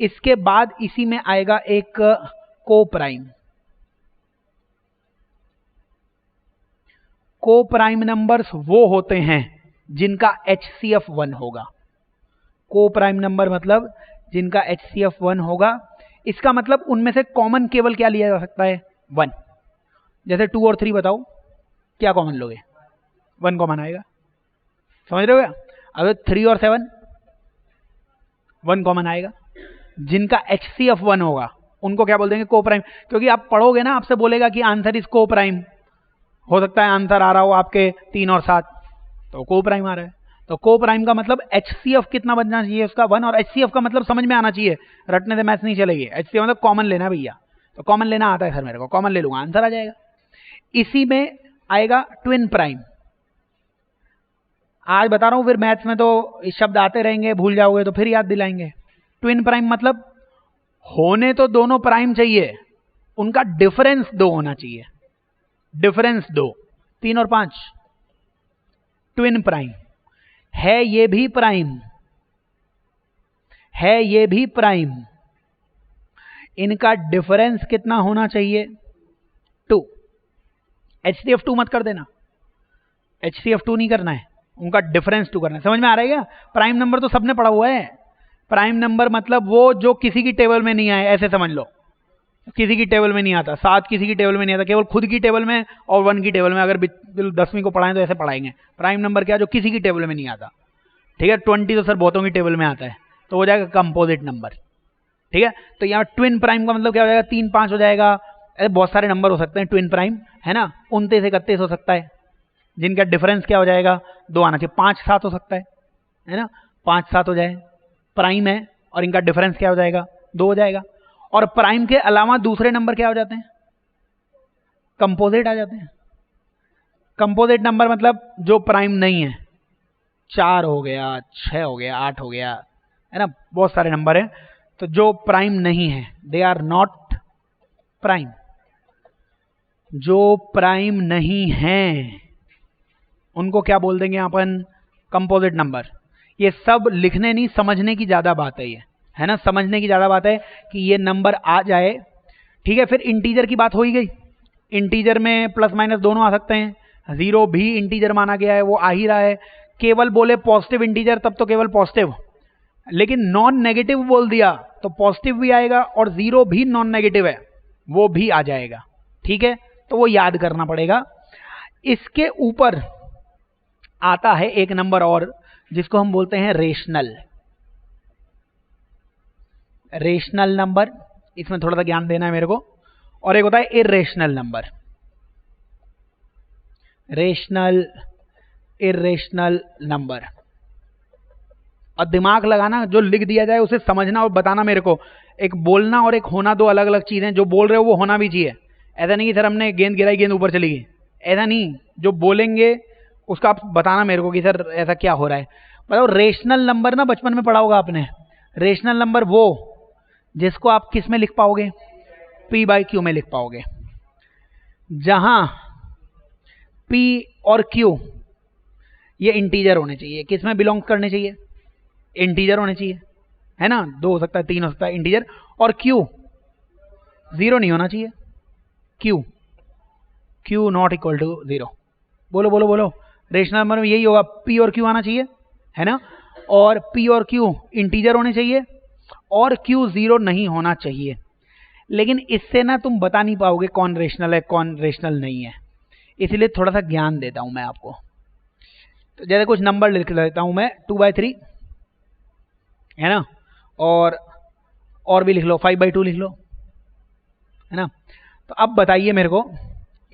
इसके बाद इसी में आएगा एक को प्राइम। को प्राइम नंबर्स वो होते हैं जिनका HCF 1 होगा। को प्राइम नंबर मतलब जिनका HCF 1 होगा। इसका मतलब उनमें से कॉमन केवल क्या लिया जा सकता है? 1। जैसे 2 और 3 बताओ, क्या कॉमन लोगे? 1 कॉमन आएगा। समझ रहे हो क्या? अगर 3 और 7 1 कॉमन आएगा। जिनका HCF 1 होगा उनको क्या बोल देंगे? को प्राइम। क्योंकि आप पढ़ोगे ना, आपसे बोलेगा कि आंसर इज को प्राइम। हो सकता है आंसर आ रहा हो आपके 3 और 7, तो को प्राइम आ रहा है। तो को प्राइम का मतलब HCF कितना बनना चाहिए उसका? 1। और HCF का मतलब समझ में आना चाहिए, रटने से मैथ्स नहीं चलेगी। HCF मतलब कॉमन लेना है भैया। तो कॉमन लेना आता है सर मेरे को, कॉमन ले लूंगा, आंसर आ जाएगा। इसी में आएगा ट्विन प्राइम। आज बता रहा हूं, फिर मैथ्स में तो शब्द आते रहेंगे, भूल जाओगे तो फिर याद दिलाएंगे। ट्विन प्राइम मतलब होने तो दोनों प्राइम चाहिए, उनका डिफरेंस 2 होना चाहिए। डिफरेंस 2। 3 और 5 ट्विन प्राइम है, ये भी प्राइम है, ये भी प्राइम। इनका डिफरेंस कितना होना चाहिए? 2। HCF 2 मत कर देना, HCF 2 नहीं करना है, उनका डिफरेंस 2 करना है। समझ में आ रहा है क्या? प्राइम नंबर तो सबने पढ़ा हुआ है। प्राइम नंबर मतलब वो जो किसी की टेबल में नहीं आए, ऐसे समझ लो। किसी की टेबल में नहीं आता, 7 किसी की टेबल में नहीं आता, केवल खुद की टेबल में और 1 की टेबल में। अगर 10वीं को पढ़ाएं तो ऐसे पढ़ाएंगे। प्राइम नंबर क्या? जो किसी की टेबल में नहीं आता, ठीक है। 20 तो सर बहुतों की टेबल में आता है, तो हो जाएगा कंपोजिट नंबर, ठीक है। तो यहाँ ट्विन प्राइम का मतलब क्या हो जाएगा? 3, 5 हो जाएगा। ऐसे बहुत सारे नंबर हो सकते हैं ट्विन प्राइम, है ना। 29, 31 हो सकता है, जिनका डिफरेंस क्या हो जाएगा? 2 आना चाहिए। 5, 7 हो सकता है ना। 5, 7 हो जाए, प्राइम है और इनका डिफरेंस क्या हो जाएगा? 2 हो जाएगा। और प्राइम के अलावा दूसरे नंबर क्या हो जाते हैं? कंपोजिट आ जाते हैं। कंपोजिट नंबर मतलब जो प्राइम नहीं है। 4 हो गया, 6 हो गया, 8 हो गया, है ना। बहुत सारे नंबर हैं, तो जो प्राइम नहीं है, दे आर नॉट प्राइम। जो प्राइम नहीं है उनको क्या बोल देंगे अपन? Composite number. ये सब लिखने नहीं, समझने की ज्यादा बात है ये, है ना। समझने की ज्यादा बात है कि ये नंबर आ जाए, ठीक है, फिर इंटीजर की बात हो ही गई। इंटीजर में प्लस माइनस दोनों आ सकते हैं, 0 भी इंटीजर माना गया है, वो आ ही रहा है। केवल बोले पॉजिटिव इंटीजर तब तो केवल पॉजिटिव, लेकिन नॉन नेगेटिव बोल दिया तो पॉजिटिव भी आएगा और 0 भी नॉन नेगेटिव है, वो भी आ जाएगा। ठीक है, तो वो याद करना पड़ेगा। इसके ऊपर आता है एक नंबर और, जिसको हम बोलते हैं रेशनल। रेशनल नंबर, इसमें थोड़ा सा ज्ञान देना है मेरे को। और एक होता है irrational number. Rational, irrational number. और दिमाग लगाना, जो लिख दिया जाए उसे समझना और बताना मेरे को। एक बोलना और एक होना दो अलग अलग चीजें। जो बोल रहे हो वो होना भी चाहिए। ऐसा नहीं कि सर हमने गेंद गिराई, गेंद ऊपर चली गई, ऐसा नहीं। जो बोलेंगे उसका आप बताना मेरे को कि सर ऐसा क्या हो रहा है। मतलब रेशनल नंबर ना बचपन में पढ़ा होगा आपने। रेशनल नंबर वो जिसको आप किस में लिख पाओगे, P/Q में लिख पाओगे, जहां P और Q ये इंटीजर होने चाहिए। किस में बिलोंग करने चाहिए, इंटीजर होने चाहिए, है ना। 2 हो सकता है, 3 हो सकता है, इंटीजर। और Q 0 नहीं होना चाहिए। Q not equal to 0। बोलो बोलो बोलो, रेशनल नंबर में यही होगा, P और Q आना चाहिए, है ना। और P और Q इंटीजर होने चाहिए और Q 0 नहीं होना चाहिए। लेकिन इससे ना तुम बता नहीं पाओगे कौन रेशनल है कौन रेशनल नहीं है, इसलिए थोड़ा सा ज्ञान देता हूं मैं आपको। तो जैसे कुछ नंबर लिख लेता हूं मैं, 2/3 है ना, और भी लिख लो, 5/2 लिख लो, है ना। तो अब बताइए मेरे को,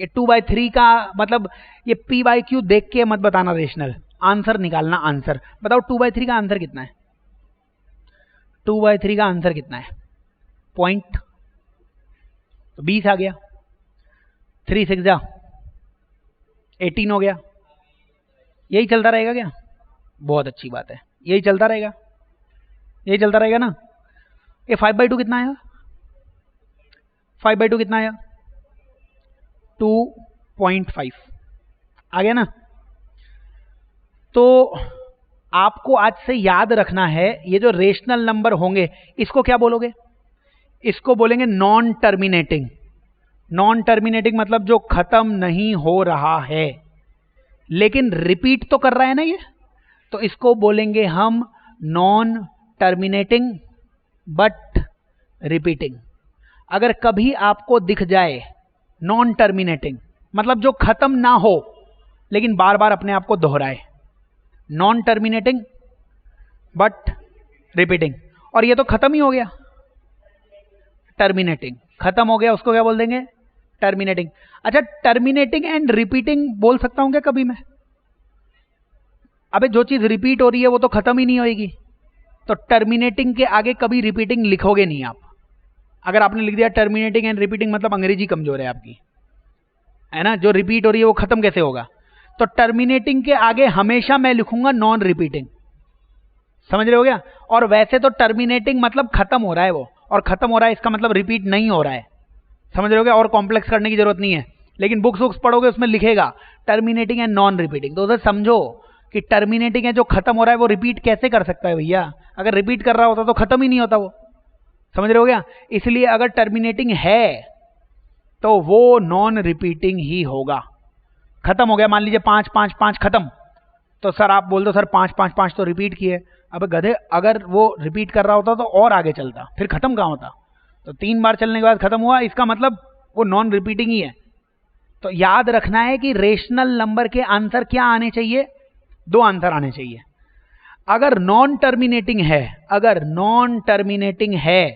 ये 2/3 का मतलब ये P/Q देख के मत बताना रेशनल, आंसर निकालना। आंसर बताओ, 2/3 का आंसर कितना है? 2/3 का आंसर कितना है? पॉइंट, तो 20 आ गया। 3 6 जा 18 हो गया। यही चलता रहेगा क्या? बहुत अच्छी बात है, यही चलता रहेगा, यही चलता रहेगा ना। ये 5/2 कितना आया? 5/2 कितना आया? 2.5 आ गया ना। तो आपको आज से याद रखना है, ये जो रेशनल नंबर होंगे इसको क्या बोलोगे? इसको बोलेंगे नॉन टर्मिनेटिंग। नॉन टर्मिनेटिंग मतलब जो खत्म नहीं हो रहा है लेकिन रिपीट तो कर रहा है ना ये, तो इसको बोलेंगे हम नॉन टर्मिनेटिंग बट रिपीटिंग। अगर कभी आपको दिख जाए नॉन टर्मिनेटिंग मतलब जो खत्म ना हो लेकिन बार बार अपने आप को दोहराए, नॉन टर्मिनेटिंग बट रिपीटिंग। और ये तो खत्म ही हो गया, टर्मिनेटिंग खत्म हो गया, उसको क्या बोल देंगे? टर्मिनेटिंग। अच्छा, टर्मिनेटिंग एंड रिपीटिंग बोल सकता हूं क्या कभी मैं? अबे जो चीज रिपीट हो रही है वो तो खत्म ही नहीं होगी, तो टर्मिनेटिंग के आगे कभी रिपीटिंग लिखोगे नहीं आप। अगर आपने लिख दिया टर्मिनेटिंग एंड रिपीटिंग मतलब अंग्रेजी कमजोर है आपकी, है ना। जो रिपीट हो रही है वो खत्म कैसे होगा? तो टर्मिनेटिंग के आगे हमेशा मैं लिखूंगा नॉन रिपीटिंग। समझ रहे हो क्या? और वैसे तो टर्मिनेटिंग मतलब खत्म हो रहा है वो, और खत्म हो रहा है इसका मतलब रिपीट नहीं हो रहा है। समझ रहे हो क्या? और कॉम्प्लेक्स करने की जरूरत नहीं है। लेकिन बुक्स पढ़ोगे उसमें लिखेगा टर्मिनेटिंग एंड नॉन रिपीटिंग, तो उसे समझो कि टर्मिनेटिंग है जो खत्म हो रहा है वो रिपीट कैसे कर सकता है भैया? अगर रिपीट कर रहा होता तो खत्म ही नहीं होता वो। समझ रहे हो क्या? इसलिए अगर टर्मिनेटिंग है तो वो नॉन रिपीटिंग ही होगा। खत्म हो गया, मान लीजिए 5 5 5 खत्म, तो सर आप बोल दो सर 5 5 5 तो रिपीट किए। अब गधे, अगर वो रिपीट कर रहा होता तो और आगे चलता, फिर खत्म कहाँ होता? तो 3 बार चलने के बाद खत्म हुआ, इसका मतलब वो नॉन रिपीटिंग ही है। तो याद रखना है कि रेशनल नंबर के आंसर क्या आने चाहिए? 2 आंसर आने चाहिए। अगर नॉन टर्मिनेटिंग है, अगर नॉन टर्मिनेटिंग है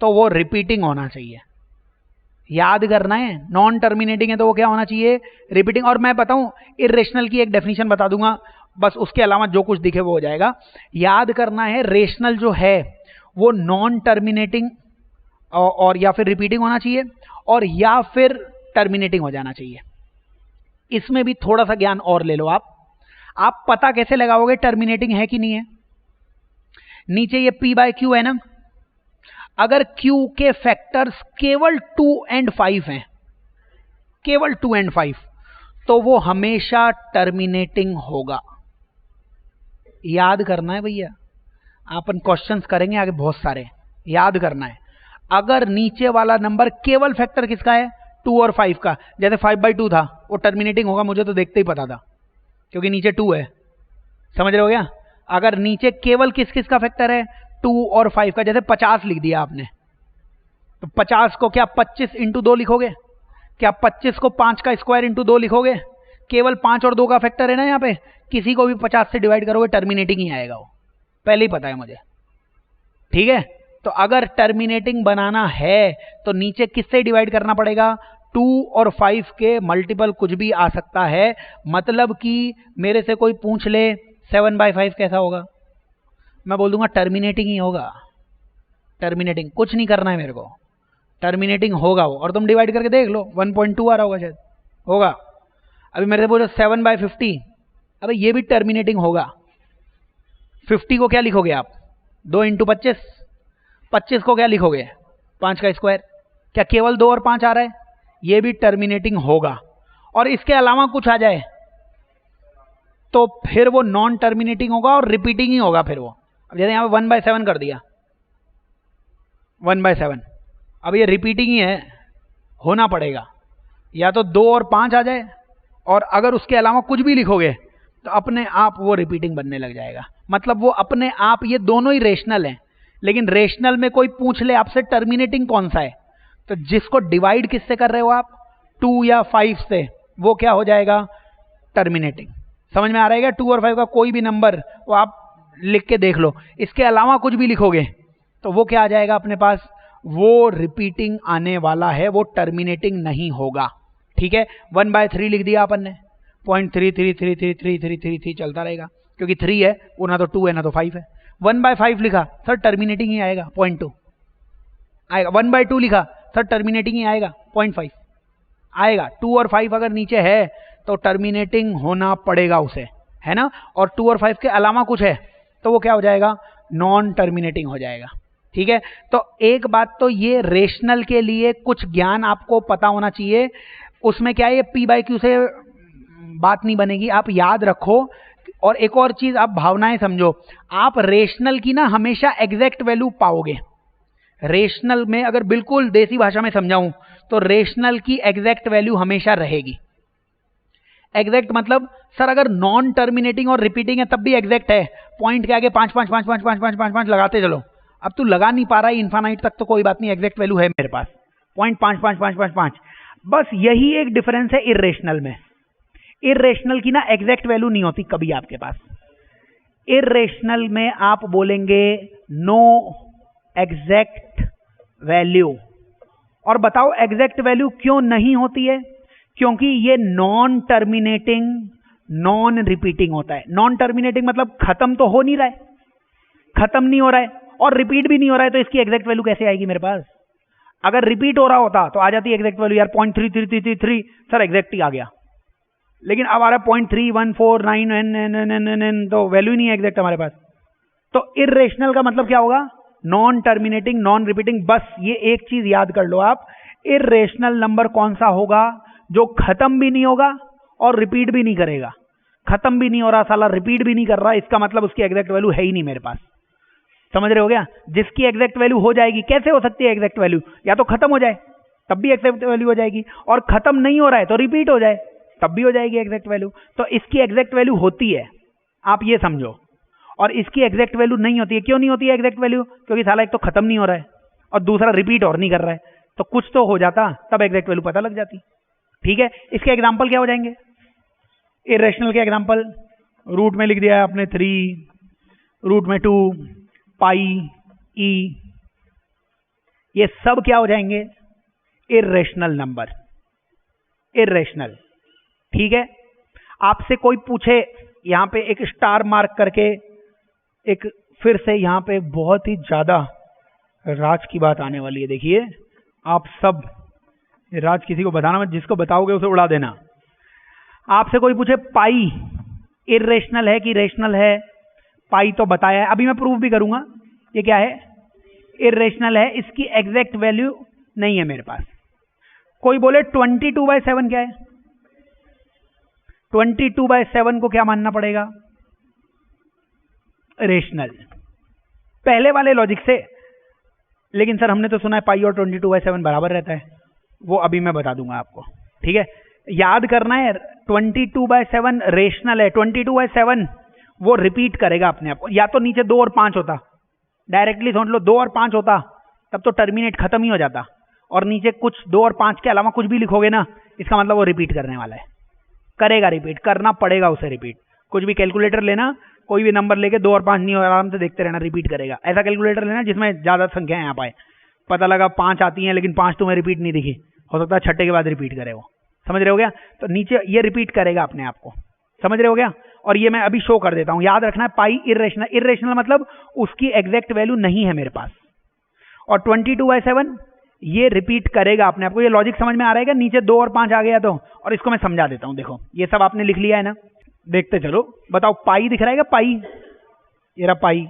तो वो रिपीटिंग होना चाहिए। याद करना है, नॉन टर्मिनेटिंग है तो वो क्या होना चाहिए? रिपीटिंग। और मैं बताऊं, इर्रेशनल की एक डेफिनेशन बता दूंगा, बस उसके अलावा जो कुछ दिखे वो हो जाएगा। याद करना है, रेशनल जो है वो नॉन टर्मिनेटिंग और या फिर रिपीटिंग होना चाहिए, और या फिर टर्मिनेटिंग हो जाना चाहिए। इसमें भी थोड़ा सा ज्ञान और ले लो आप पता कैसे लगाओगे टर्मिनेटिंग है कि नहीं है? नीचे ये P/Q है ना, अगर Q के फैक्टर्स केवल 2 और 5 हैं, केवल 2 और 5, तो वो हमेशा टर्मिनेटिंग होगा। याद करना है भैया, अपन क्वेश्चंस करेंगे आगे बहुत सारे, याद करना है। अगर नीचे वाला नंबर केवल फैक्टर किसका है, 2 और 5 का, जैसे 5/2 था, वो टर्मिनेटिंग होगा, मुझे तो देखते ही पता था क्योंकि नीचे 2 है। समझ रहे हो क्या? अगर नीचे केवल किस किस का फैक्टर है, 2 और 5 का, जैसे 50 लिख दिया आपने, तो 50 को क्या 25 इंटू 2 लिखोगे? क्या 25 को 5 का स्क्वायर इंटू 2 लिखोगे? केवल 5 और 2 का फैक्टर है ना यहाँ पे, किसी को भी 50 से डिवाइड करोगे टर्मिनेटिंग ही आएगा, वो पहले ही पता है मुझे। ठीक है, तो अगर टर्मिनेटिंग बनाना है तो नीचे किससे डिवाइड करना पड़ेगा? 2 और 5 के मल्टीपल कुछ भी आ सकता है। मतलब कि मेरे से कोई पूछ ले 7/5 कैसा होगा, मैं बोल दूंगा टर्मिनेटिंग ही होगा। टर्मिनेटिंग, कुछ नहीं करना है मेरे को, टर्मिनेटिंग होगा वो। और तुम डिवाइड करके देख लो, 1.2 आ रहा होगा, शायद होगा। अभी मेरे से बोलो 7/50, अबे ये भी टर्मिनेटिंग होगा। 50 को क्या लिखोगे आप? 2 इंटू 25। 25 को क्या लिखोगे? 5 का स्क्वायर। क्या केवल 2 और 5 आ रहा है? ये भी टर्मिनेटिंग होगा। और इसके अलावा कुछ आ जाए तो फिर वो नॉन टर्मिनेटिंग होगा और रिपीटिंग ही होगा फिर वो। अब जैसे यहाँ पे 1/7 कर दिया, 1/7, अब ये रिपीटिंग ही है, होना पड़ेगा। या तो 2 और 5 आ जाए, और अगर उसके अलावा कुछ भी लिखोगे तो अपने आप वो रिपीटिंग बनने लग जाएगा। मतलब वो अपने आप, ये दोनों ही रेशनल हैं, लेकिन रेशनल में कोई पूछ ले आपसे टर्मिनेटिंग कौन सा है, तो जिसको डिवाइड किससे कर रहे हो आप, 2 या 5 से, वो क्या हो जाएगा? टर्मिनेटिंग। समझ में आ रहा है क्या? 2 और 5 का कोई भी नंबर वो आप लिख के देख लो, इसके अलावा कुछ भी लिखोगे तो वो क्या आ जाएगा अपने पास? वो रिपीटिंग आने वाला है, वो टर्मिनेटिंग नहीं होगा। ठीक है, 1/3 लिख दिया अपन ने, 0.33333333 चलता रहेगा, क्योंकि 3 है, वो ना तो 2 है ना तो 5 है। 1/5 लिखा सर, टर्मिनेटिंग ही आएगा, 0.2 आएगा। 1/2 लिखा सर, टर्मिनेटिंग ही आएगा, 0.5 आएगा। 2 और 5 अगर नीचे है तो टर्मिनेटिंग होना पड़ेगा उसे, है ना। और 2 और 5 के अलावा कुछ है तो वो क्या हो जाएगा? नॉन टर्मिनेटिंग हो जाएगा। ठीक है, तो एक बात तो ये रेशनल के लिए कुछ ज्ञान आपको पता होना चाहिए, उसमें क्या है, ये P/Q से बात नहीं बनेगी, आप याद रखो। और एक और चीज, आप भावनाएं समझो, आप रेशनल की ना हमेशा एग्जैक्ट वैल्यू पाओगे। रेशनल में अगर बिल्कुल देसी भाषा में समझाऊं तो रेशनल की एग्जैक्ट वैल्यू हमेशा रहेगी। एग्जैक्ट मतलब सर अगर नॉन टर्मिनेटिंग और रिपीटिंग है तब भी एग्जैक्ट है, पॉइंट के आगे 5 5 5 5 5 5 5 5 लगाते चलो। अब तू लगा नहीं पा रहा है इन्फानाइट तक तो कोई बात नहीं, एग्जैक्ट वैल्यू है मेरे पास, पॉइंट 5 5 5 5 5। बस यही एक डिफरेंस है इर्रेशनल में। इर्रेशनल की ना एग्जैक्ट वैल्यू नहीं होती कभी आपके पास। इर्रेशनल में आप बोलेंगे नो एग्जैक्ट वैल्यू। और बताओ एग्जैक्ट वैल्यू क्यों नहीं होती है? क्योंकि ये नॉन टर्मिनेटिंग, नॉन रिपीटिंग होता है। नॉन टर्मिनेटिंग मतलब खत्म तो हो नहीं रहा है, खत्म नहीं हो रहा है और रिपीट भी नहीं हो रहा है, तो इसकी एग्जैक्ट वैल्यू कैसे आएगी मेरे पास? अगर रिपीट हो रहा होता तो आ जाती एग्जैक्ट वैल्यू, यार 0.3333 सर एग्जैक्ट ही आ गया। लेकिन अब आ रहा है 0.3149, तो वैल्यू ही नहीं है एग्जैक्ट हमारे पास। तो इर्रेशनल का मतलब क्या होगा? Non terminating, non repeating. बस ये एक चीज याद कर लो आप, इर्रेशनल नंबर कौन सा होगा? जो खत्म भी नहीं होगा और रिपीट भी नहीं करेगा। खत्म भी नहीं हो रहा साला, रिपीट भी नहीं कर रहा, इसका मतलब उसकी एग्जैक्ट वैल्यू है ही नहीं मेरे पास। समझ रहे हो क्या? जिसकी एग्जैक्ट वैल्यू हो जाएगी, कैसे हो सकती है एग्जैक्ट वैल्यू? या तो खत्म हो जाए तब भी एग्जैक्ट वैल्यू हो जाएगी, और खत्म नहीं हो रहा है तो रिपीट हो जाए तब भी हो जाएगी एग्जैक्ट वैल्यू। तो इसकी एग्जैक्ट वैल्यू होती है, आप ये समझो। और इसकी एग्जैक्ट वैल्यू नहीं होती है। क्यों नहीं होती है एग्जैक्ट वैल्यू? क्योंकि साला एक तो खत्म नहीं हो रहा है और दूसरा रिपीट और नहीं कर रहा है, तो कुछ तो हो जाता तब एग्जैक्ट वैल्यू पता लग जाती। ठीक है, इसके एग्जाम्पल क्या हो जाएंगे? इर्रेशनल के एग्जाम्पल रूट में लिख दिया है आपने 3, रूट में 2, पाई, ई, ये सब क्या हो जाएंगे? Irrational number, irrational. ठीक है, आपसे कोई पूछे, यहां पे एक स्टार मार्क करके, एक फिर से यहां पे बहुत ही ज्यादा राज की बात आने वाली है। देखिए आप सब राज किसी को बताना मत, जिसको बताओगे उसे उड़ा देना। आपसे कोई पूछे पाई इर्रेशनल है कि रेशनल है? पाई तो बताया है, अभी मैं प्रूफ भी करूंगा। ये क्या है? इर्रेशनल है, इसकी एग्जैक्ट वैल्यू नहीं है मेरे पास। कोई बोले 22/7 क्या है? 22/7 को क्या मानना पड़ेगा? रेशनल। पहले वाले लॉजिक से लेकिन सर हमने तो सुना है पाई और 22/7 बराबर रहता है। वो अभी मैं बता दूंगा आपको, ठीक है। याद करना है 22/7 रेशनल है, 22/7 वो रिपीट करेगा अपने आप। या तो नीचे 2 और 5 होता, डायरेक्टली समझ लो 2 और 5 होता, तब तो टर्मिनेट खत्म ही हो जाता। और नीचे कुछ 2 और 5 के अलावा कुछ भी लिखोगे ना, इसका मतलब वो रिपीट करने वाला है, करेगा रिपीट, करना पड़ेगा उसे रिपीट। कुछ भी कैलकुलेटर लेना, कोई भी नंबर लेके 2 और 5 नहीं हो, आराम से देखते रहना, रिपीट करेगा। ऐसा कैलकुलेटर लेना जिसमें ज्यादा संख्याएं आ पाए, पता लगा 5 आती हैं लेकिन 5 तुम्हें रिपीट नहीं दिखी, हो सकता है छठे के बाद रिपीट करे वो, समझ रहे हो गया। तो नीचे ये रिपीट करेगा अपने आप को, समझ रहे हो गया। और ये मैं अभी शो कर देता हूं, याद रखना है पाई इर्रेशनल, इर्रेशनल मतलब उसकी एग्जैक्ट वैल्यू नहीं है मेरे पास। और 22/7 ये रिपीट करेगा अपने आप को। ये लॉजिक समझ में आ रहा है क्या? नीचे 2 और 5 आ गया तो, और इसको मैं समझा देता हूं। देखो ये सब आपने लिख लिया है ना, देखते चलो, बताओ पाई दिख रहा है क्या? पाई, ये रहा पाई,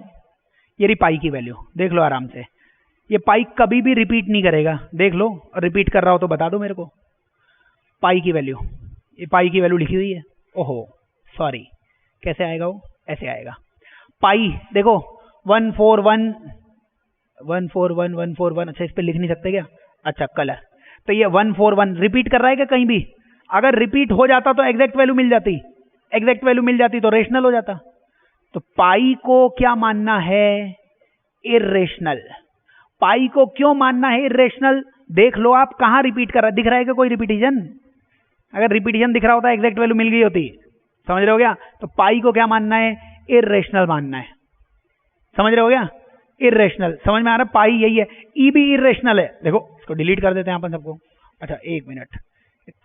ये रही पाई की वैल्यू, देख लो आराम से। ये पाई कभी भी रिपीट नहीं करेगा, देख लो, रिपीट कर रहा हो तो बता दो मेरे को। पाई की वैल्यू, ये पाई की वैल्यू लिखी हुई है। ओहो सॉरी, कैसे आएगा वो? ऐसे आएगा। पाई देखो 141, अच्छा इस पे लिख नहीं सकते क्या? अच्छा कलर, तो ये 141 रिपीट कर रहा है क्या कहीं भी? अगर रिपीट हो जाता तो एग्जैक्ट वैल्यू मिल जाती, एग्जैक्ट वैल्यू मिल जाती तो रेशनल हो जाता। तो पाई को क्या मानना है? इर्रेशनल। पाई को क्यों मानना है इर्रेशनल? देख लो आप कहां रिपीट कर रहा है, दिख रहा है क्या कोई रिपीटिशन? अगर रिपीटिशन दिख रहा होता एग्जैक्ट वैल्यू मिल गई होती, समझ रहे हो क्या। तो पाई को क्या मानना है? इर्रेशनल मानना है, समझ रहे हो क्या। इर्रेशनल समझ में आ रहा है, पाई यही है। ई भी इर्रेशनल है, देखो इसको डिलीट कर देते हैं अपन सबको। अच्छा एक मिनट,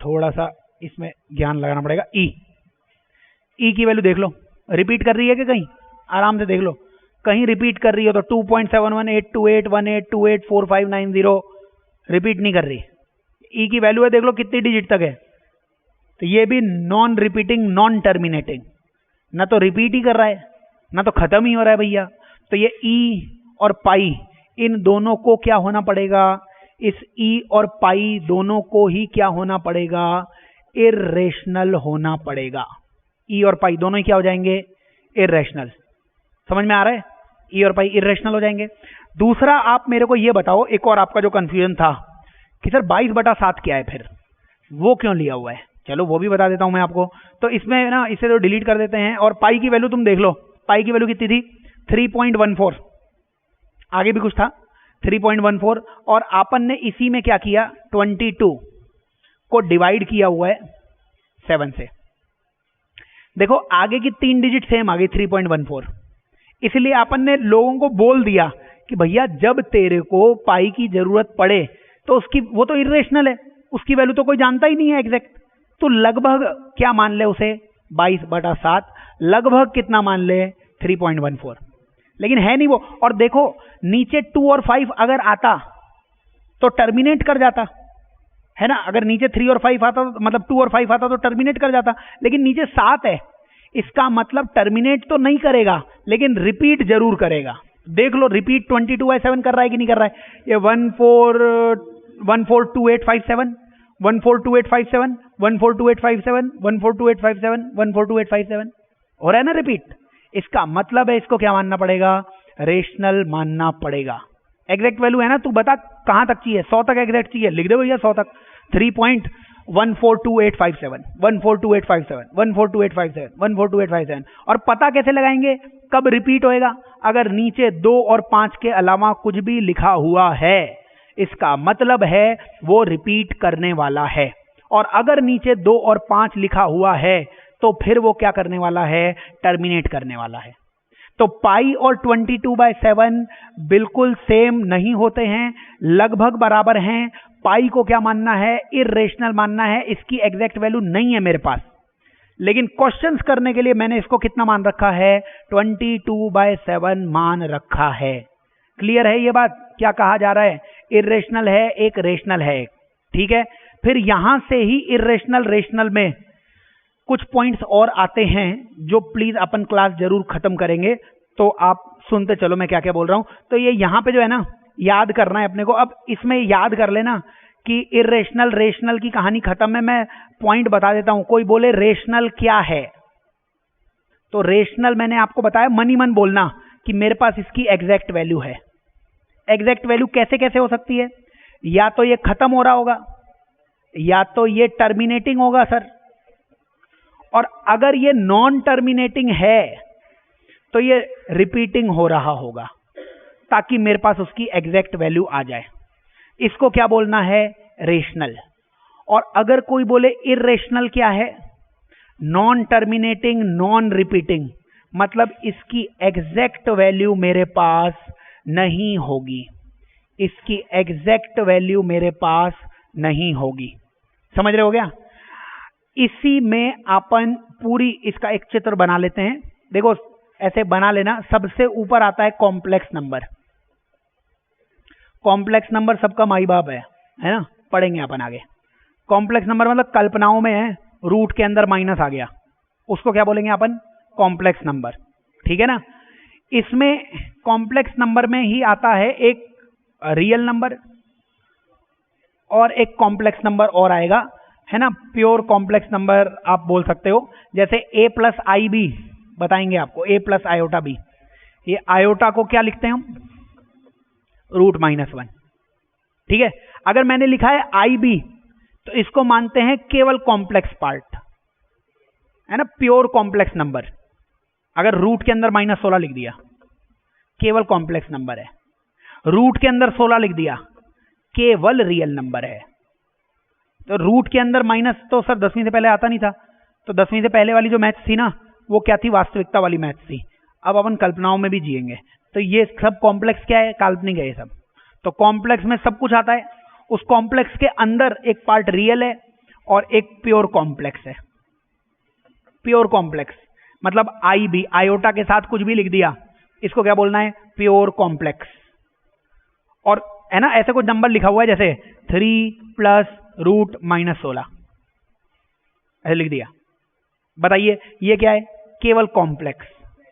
थोड़ा सा इसमें ज्ञान लगाना पड़ेगा। ई की वैल्यू देख लो, रिपीट कर रही है कि कहीं? आराम से देख लो, कहीं रिपीट कर रही हो तो 2.7182828459 रिपीट नहीं कर रही। ई की वैल्यू है, देख लो कितनी डिजिट तक है। तो ये भी नॉन रिपीटिंग नॉन टर्मिनेटिंग, ना तो रिपीट ही कर रहा है ना तो खत्म ही हो रहा है भैया। तो ये ई और पाई, इन दोनों को क्या होना पड़ेगा? इस ई और पाई दोनों को ही क्या होना पड़ेगा? इर्रेशनल होना पड़ेगा। ई और पाई दोनों ही क्या हो जाएंगे? इर्रेशनल। समझ में आ रहा है? ई और पाई इर्रेशनल हो जाएंगे। दूसरा आप मेरे को ये बताओ, एक और आपका जो कंफ्यूजन था कि सर 22/7 क्या है, फिर वो क्यों लिया हुआ है? चलो वो भी बता देता हूं मैं आपको। तो इसमें ना, इसे तो डिलीट कर देते हैं। और पाई की वैल्यू तुम देख लो, पाई की वैल्यू कितनी थी? 3.14। आगे भी कुछ था 3.14। और आपन ने इसी में क्या किया? 22 को डिवाइड किया हुआ है 7 से। देखो आगे की 3 डिजिट सेम आ गई 3.14, इसलिए आपन ने लोगों को बोल दिया कि भैया जब तेरे को पाई की जरूरत पड़े तो उसकी, वो तो इर्रेशनल है, उसकी वैल्यू तो कोई जानता ही नहीं है एग्जैक्ट, तो लगभग क्या मान ले उसे? 22/7। लगभग कितना मान ले? 3.14। लेकिन है नहीं वो। और देखो नीचे 2 और 5 अगर आता तो टर्मिनेट कर जाता है ना। अगर नीचे 3 और 5 आता तो, मतलब 2 और 5 आता तो टर्मिनेट कर जाता। लेकिन नीचे 7 है, इसका मतलब टर्मिनेट तो नहीं करेगा लेकिन रिपीट जरूर करेगा। देख लो रिपीट 22/7 कर रहा है कि नहीं कर रहा है? ये 142857, 142857, 142857, 142857, 142857 हो रहा है ना रिपीट। इसका मतलब है इसको क्या मानना पड़ेगा? रेशनल मानना पड़ेगा। एग्जैक्ट वैल्यू है ना, तू बता कहां तक चाहिए? 100 तक एग्जैक्ट चाहिए, लिख दे भैया 100 तक। 3.142857, 142857, 142857, 142857। और पता कैसे लगाएंगे कब रिपीट होएगा? अगर नीचे 2 और 5 के अलावा कुछ भी लिखा हुआ है, इसका मतलब है वो रिपीट करने वाला है। और अगर नीचे 2 और 5 लिखा हुआ है तो फिर वो क्या करने वाला है? टर्मिनेट करने वाला है। तो पाई और 22/7 बिल्कुल सेम नहीं होते हैं, लगभग बराबर हैं। पाई को क्या मानना है? इर्रेशनल मानना है, इसकी एग्जैक्ट वैल्यू नहीं है मेरे पास। लेकिन क्वेश्चंस करने के लिए मैंने इसको कितना मान रखा है? 22/7 मान रखा है। क्लियर है ये बात? क्या कहा जा रहा है? इर्रेशनल है एक, रेशनल है एक, ठीक है। फिर यहां से ही इर्रेशनल रेशनल में कुछ पॉइंट्स और आते हैं जो प्लीज अपन क्लास जरूर खत्म करेंगे, तो आप सुनते चलो मैं क्या क्या बोल रहा हूं। तो ये यहां पे जो है ना, याद करना है अपने को। अब इसमें याद कर लेना कि इर्रेशनल रेशनल की कहानी खत्म है। मैं पॉइंट बता देता हूं। कोई बोले रेशनल क्या है, तो रेशनल मैंने आपको बताया, मन ही मन बोलना कि मेरे पास इसकी एग्जैक्ट वैल्यू है। एग्जैक्ट वैल्यू कैसे कैसे हो सकती है? या तो ये खत्म हो रहा होगा, या तो ये टर्मिनेटिंग होगा सर। और अगर ये नॉन टर्मिनेटिंग है तो ये रिपीटिंग हो रहा होगा, ताकि मेरे पास उसकी एग्जैक्ट वैल्यू आ जाए। इसको क्या बोलना है? रेशनल। और अगर कोई बोले इर्रेशनल क्या है? नॉन टर्मिनेटिंग, नॉन रिपीटिंग, मतलब इसकी एग्जैक्ट वैल्यू मेरे पास नहीं होगी, इसकी एग्जैक्ट वैल्यू मेरे पास नहीं होगी। समझ रहे हो क्या? इसी में अपन पूरी इसका एक चित्र बना लेते हैं। देखो ऐसे बना लेना। सबसे ऊपर आता है कॉम्प्लेक्स नंबर। कॉम्प्लेक्स नंबर सबका माई बाप है ना, पढ़ेंगे अपन आगे। कॉम्प्लेक्स नंबर मतलब कल्पनाओं में है, रूट के अंदर माइनस आ गया, उसको क्या बोलेंगे अपन? Complex number. ठीक है ना? इसमें कॉम्प्लेक्स नंबर में ही आता है एक रियल नंबर और एक कॉम्प्लेक्स नंबर और आएगा, है ना, प्योर कॉम्प्लेक्स नंबर आप बोल सकते हो। जैसे a प्लस आई बी बताएंगे आपको, a प्लस आयोटा बी। ये आयोटा को क्या लिखते हैं हम? रूट -1। ठीक है? अगर मैंने लिखा है आई बी तो इसको मानते हैं केवल कॉम्प्लेक्स पार्ट, है ना, प्योर कॉम्प्लेक्स नंबर। अगर रूट के अंदर -16 लिख दिया, केवल कॉम्प्लेक्स नंबर है। रूट के अंदर 16 लिख दिया, केवल रियल नंबर है। तो रूट के अंदर माइनस तो सर 10वीं से पहले आता नहीं था, तो 10वीं से पहले वाली जो मैथ्स थी ना, वो क्या थी? वास्तविकता वाली मैथ्स थी। अब अपन कल्पनाओं में भी जिएंगे, तो ये सब कॉम्प्लेक्स क्या है? काल्पनिक है ये सब। तो कॉम्प्लेक्स में सब कुछ आता है। उस कॉम्प्लेक्स के अंदर एक पार्ट रियल है और एक प्योर कॉम्प्लेक्स है। प्योर कॉम्प्लेक्स मतलब आई बी, आयोटा के साथ कुछ भी लिख दिया, इसको क्या बोलना है? Pure complex. और है ना, ऐसे कुछ नंबर लिखा हुआ है जैसे 3 प्लस रूट -16, ऐसे लिख दिया। बताइए ये क्या है? केवल कॉम्प्लेक्स।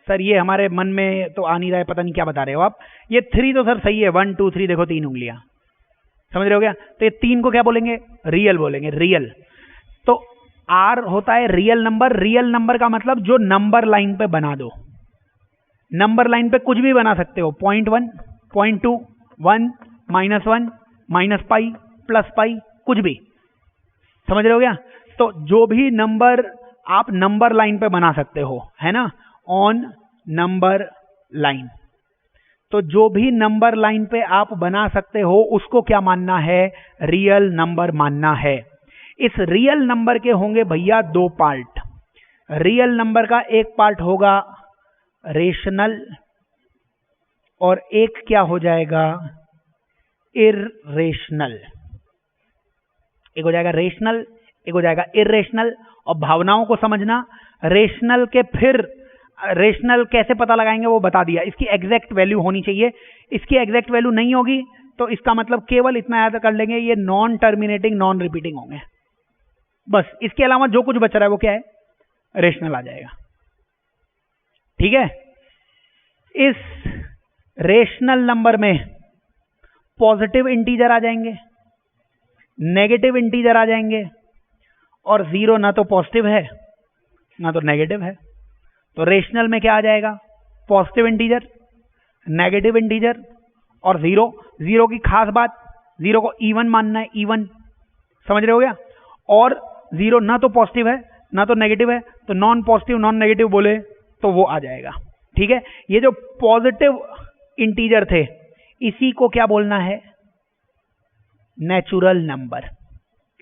सर ये हमारे मन में तो आ नहीं रहा है, पता नहीं क्या बता रहे हो आप। ये 3 तो सर सही है, 1 2 3 देखो 3 उंगलियां, समझ रहे हो क्या? तो ये 3 को क्या बोलेंगे? रियल बोलेंगे, रियल। तो आर होता है रियल नंबर। रियल नंबर का मतलब जो नंबर लाइन पे बना दो। नंबर लाइन पे कुछ भी बना सकते हो, 0.1 0.2 1 -1 -पाई प्लस पाई, कुछ भी। समझ रहे हो क्या? तो जो भी नंबर आप नंबर लाइन पे बना सकते हो, है ना, ऑन नंबर लाइन। तो जो भी नंबर लाइन पे आप बना सकते हो उसको क्या मानना है? रियल नंबर मानना है। इस रियल नंबर के होंगे भैया 2 पार्ट। रियल नंबर का एक पार्ट होगा रेशनल और एक क्या हो जाएगा? इर्रेशनल। एक हो जाएगा रेशनल, एक हो जाएगा इर्रेशनल। और भावनाओं को समझना, रेशनल के फिर रेशनल कैसे पता लगाएंगे वो बता दिया। इसकी एग्जैक्ट वैल्यू होनी चाहिए। इसकी एग्जैक्ट वैल्यू नहीं होगी तो इसका मतलब केवल इतना याद कर लेंगे, ये नॉन टर्मिनेटिंग नॉन रिपीटिंग होंगे, बस। इसके अलावा जो कुछ बच रहा है वो क्या है? रेशनल आ जाएगा। ठीक है? इस रेशनल नंबर में पॉजिटिव इंटीजर आ जाएंगे, नेगेटिव इंटीजर आ जाएंगे, और 0 ना तो पॉजिटिव है ना तो नेगेटिव है। तो रेशनल में क्या आ जाएगा? पॉजिटिव इंटीजर, नेगेटिव इंटीजर और 0। 0 की खास बात, 0 को इवन मानना है, इवन। समझ रहे हो क्या? और 0 ना तो पॉजिटिव है ना तो नेगेटिव है, तो नॉन पॉजिटिव नॉन नेगेटिव बोले तो वो आ जाएगा। ठीक है? ये जो पॉजिटिव इंटीजर थे इसी को क्या बोलना है? Natural number.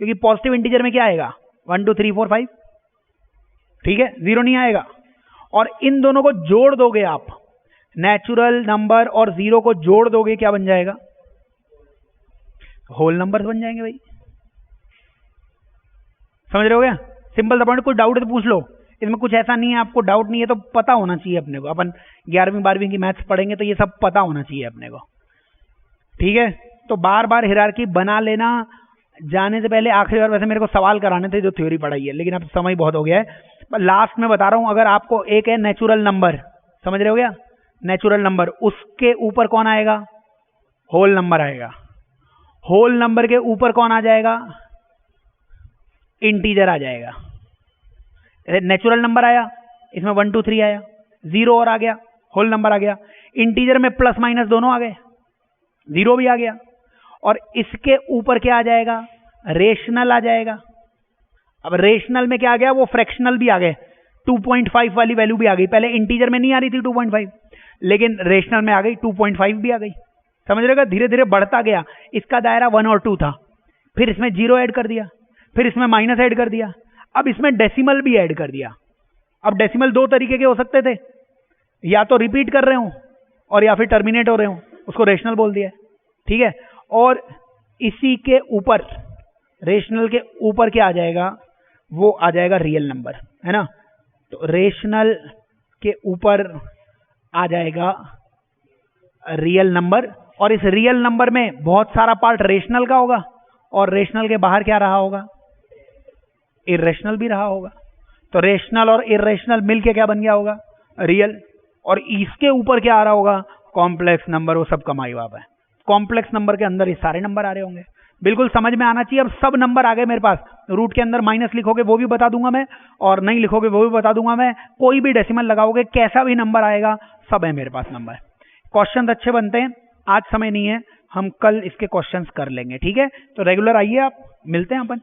क्योंकि पॉजिटिव इंटीजर में क्या आएगा? 1 2 3 4 5। ठीक है? 0 नहीं आएगा। और इन दोनों को जोड़ दोगे आप, नेचुरल नंबर और 0 को जोड़ दोगे, क्या बन जाएगा? होल नंबर बन जाएंगे भाई। समझ रहे हो क्या? सिंपल सा पॉइंट। कोई डाउट है तो पूछ लो, इसमें कुछ ऐसा नहीं है, आपको डाउट नहीं है तो पता होना चाहिए अपने को। अपन 11वीं 12वीं की मैथ्स पढ़ेंगे तो ये सब पता होना चाहिए अपने को। ठीक है? तो बार बार हिरार्की बना लेना। जाने से पहले आखिरी बार वैसे मेरे को सवाल कराने थे जो थ्योरी पढ़ाई है, लेकिन अब समय बहुत हो गया है, पर लास्ट में बता रहा हूं। अगर आपको एक है नेचुरल नंबर, समझ रहे हो क्या? नेचुरल नंबर, उसके ऊपर कौन आएगा? होल नंबर आएगा। होल नंबर के ऊपर कौन आ जाएगा? इंटीजर आ जाएगा। नेचुरल नंबर आया, इसमें 1 2 3 आया, 0 और आ गया, होल नंबर आ गया। इंटीजर में प्लस माइनस दोनों आ गए। 0 भी आ गया। और इसके ऊपर क्या आ जाएगा, रेशनल आ जाएगा। अब रेशनल में क्या आ गया, वो फ्रैक्शनल भी आ गए, 2.5 वाली वैल्यू भी आ गई। पहले इंटीजर में नहीं आ रही थी 2.5, लेकिन रेशनल में आ गई, 2.5 भी आ गई। समझ रहे, धीरे धीरे बढ़ता गया। इसका दायरा 1 और 2 था, फिर इसमें 0 ऐड कर दिया, फिर इसमें माइनस ऐड कर दिया, अब इसमें डेसिमल भी ऐड कर दिया। अब डेसिमल 2 तरीके के हो सकते थे, या तो रिपीट कर रहे हो और या फिर टर्मिनेट हो रहे हो, उसको रेशनल बोल दिया। ठीक है, और इसी के ऊपर, रेशनल के ऊपर क्या आ जाएगा, वो आ जाएगा रियल नंबर, है ना। तो रेशनल के ऊपर आ जाएगा रियल नंबर, और इस रियल नंबर में बहुत सारा पार्ट रेशनल का होगा, और रेशनल के बाहर क्या रहा होगा, इरेशनल भी रहा होगा। तो रेशनल और इरेशनल मिलके क्या बन गया होगा, रियल। और इसके ऊपर क्या आ रहा होगा, कॉम्प्लेक्स नंबर, वो सब कमाई हुआ है। कॉम्प्लेक्स नंबर के अंदर ये सारे नंबर आ रहे होंगे। बिल्कुल समझ में आना चाहिए। अब सब नंबर आ गए मेरे पास। रूट के अंदर माइनस लिखोगे वो भी बता दूंगा मैं, और नहीं लिखोगे वो भी बता दूंगा मैं। कोई भी डेसिमल लगाओगे, कैसा भी नंबर आएगा, सब है मेरे पास नंबर। क्वेश्चन अच्छे बनते हैं। आज समय नहीं है, हम कल इसके क्वेश्चंस कर लेंगे। ठीक है, तो रेगुलर आइए आप, मिलते हैं अपन।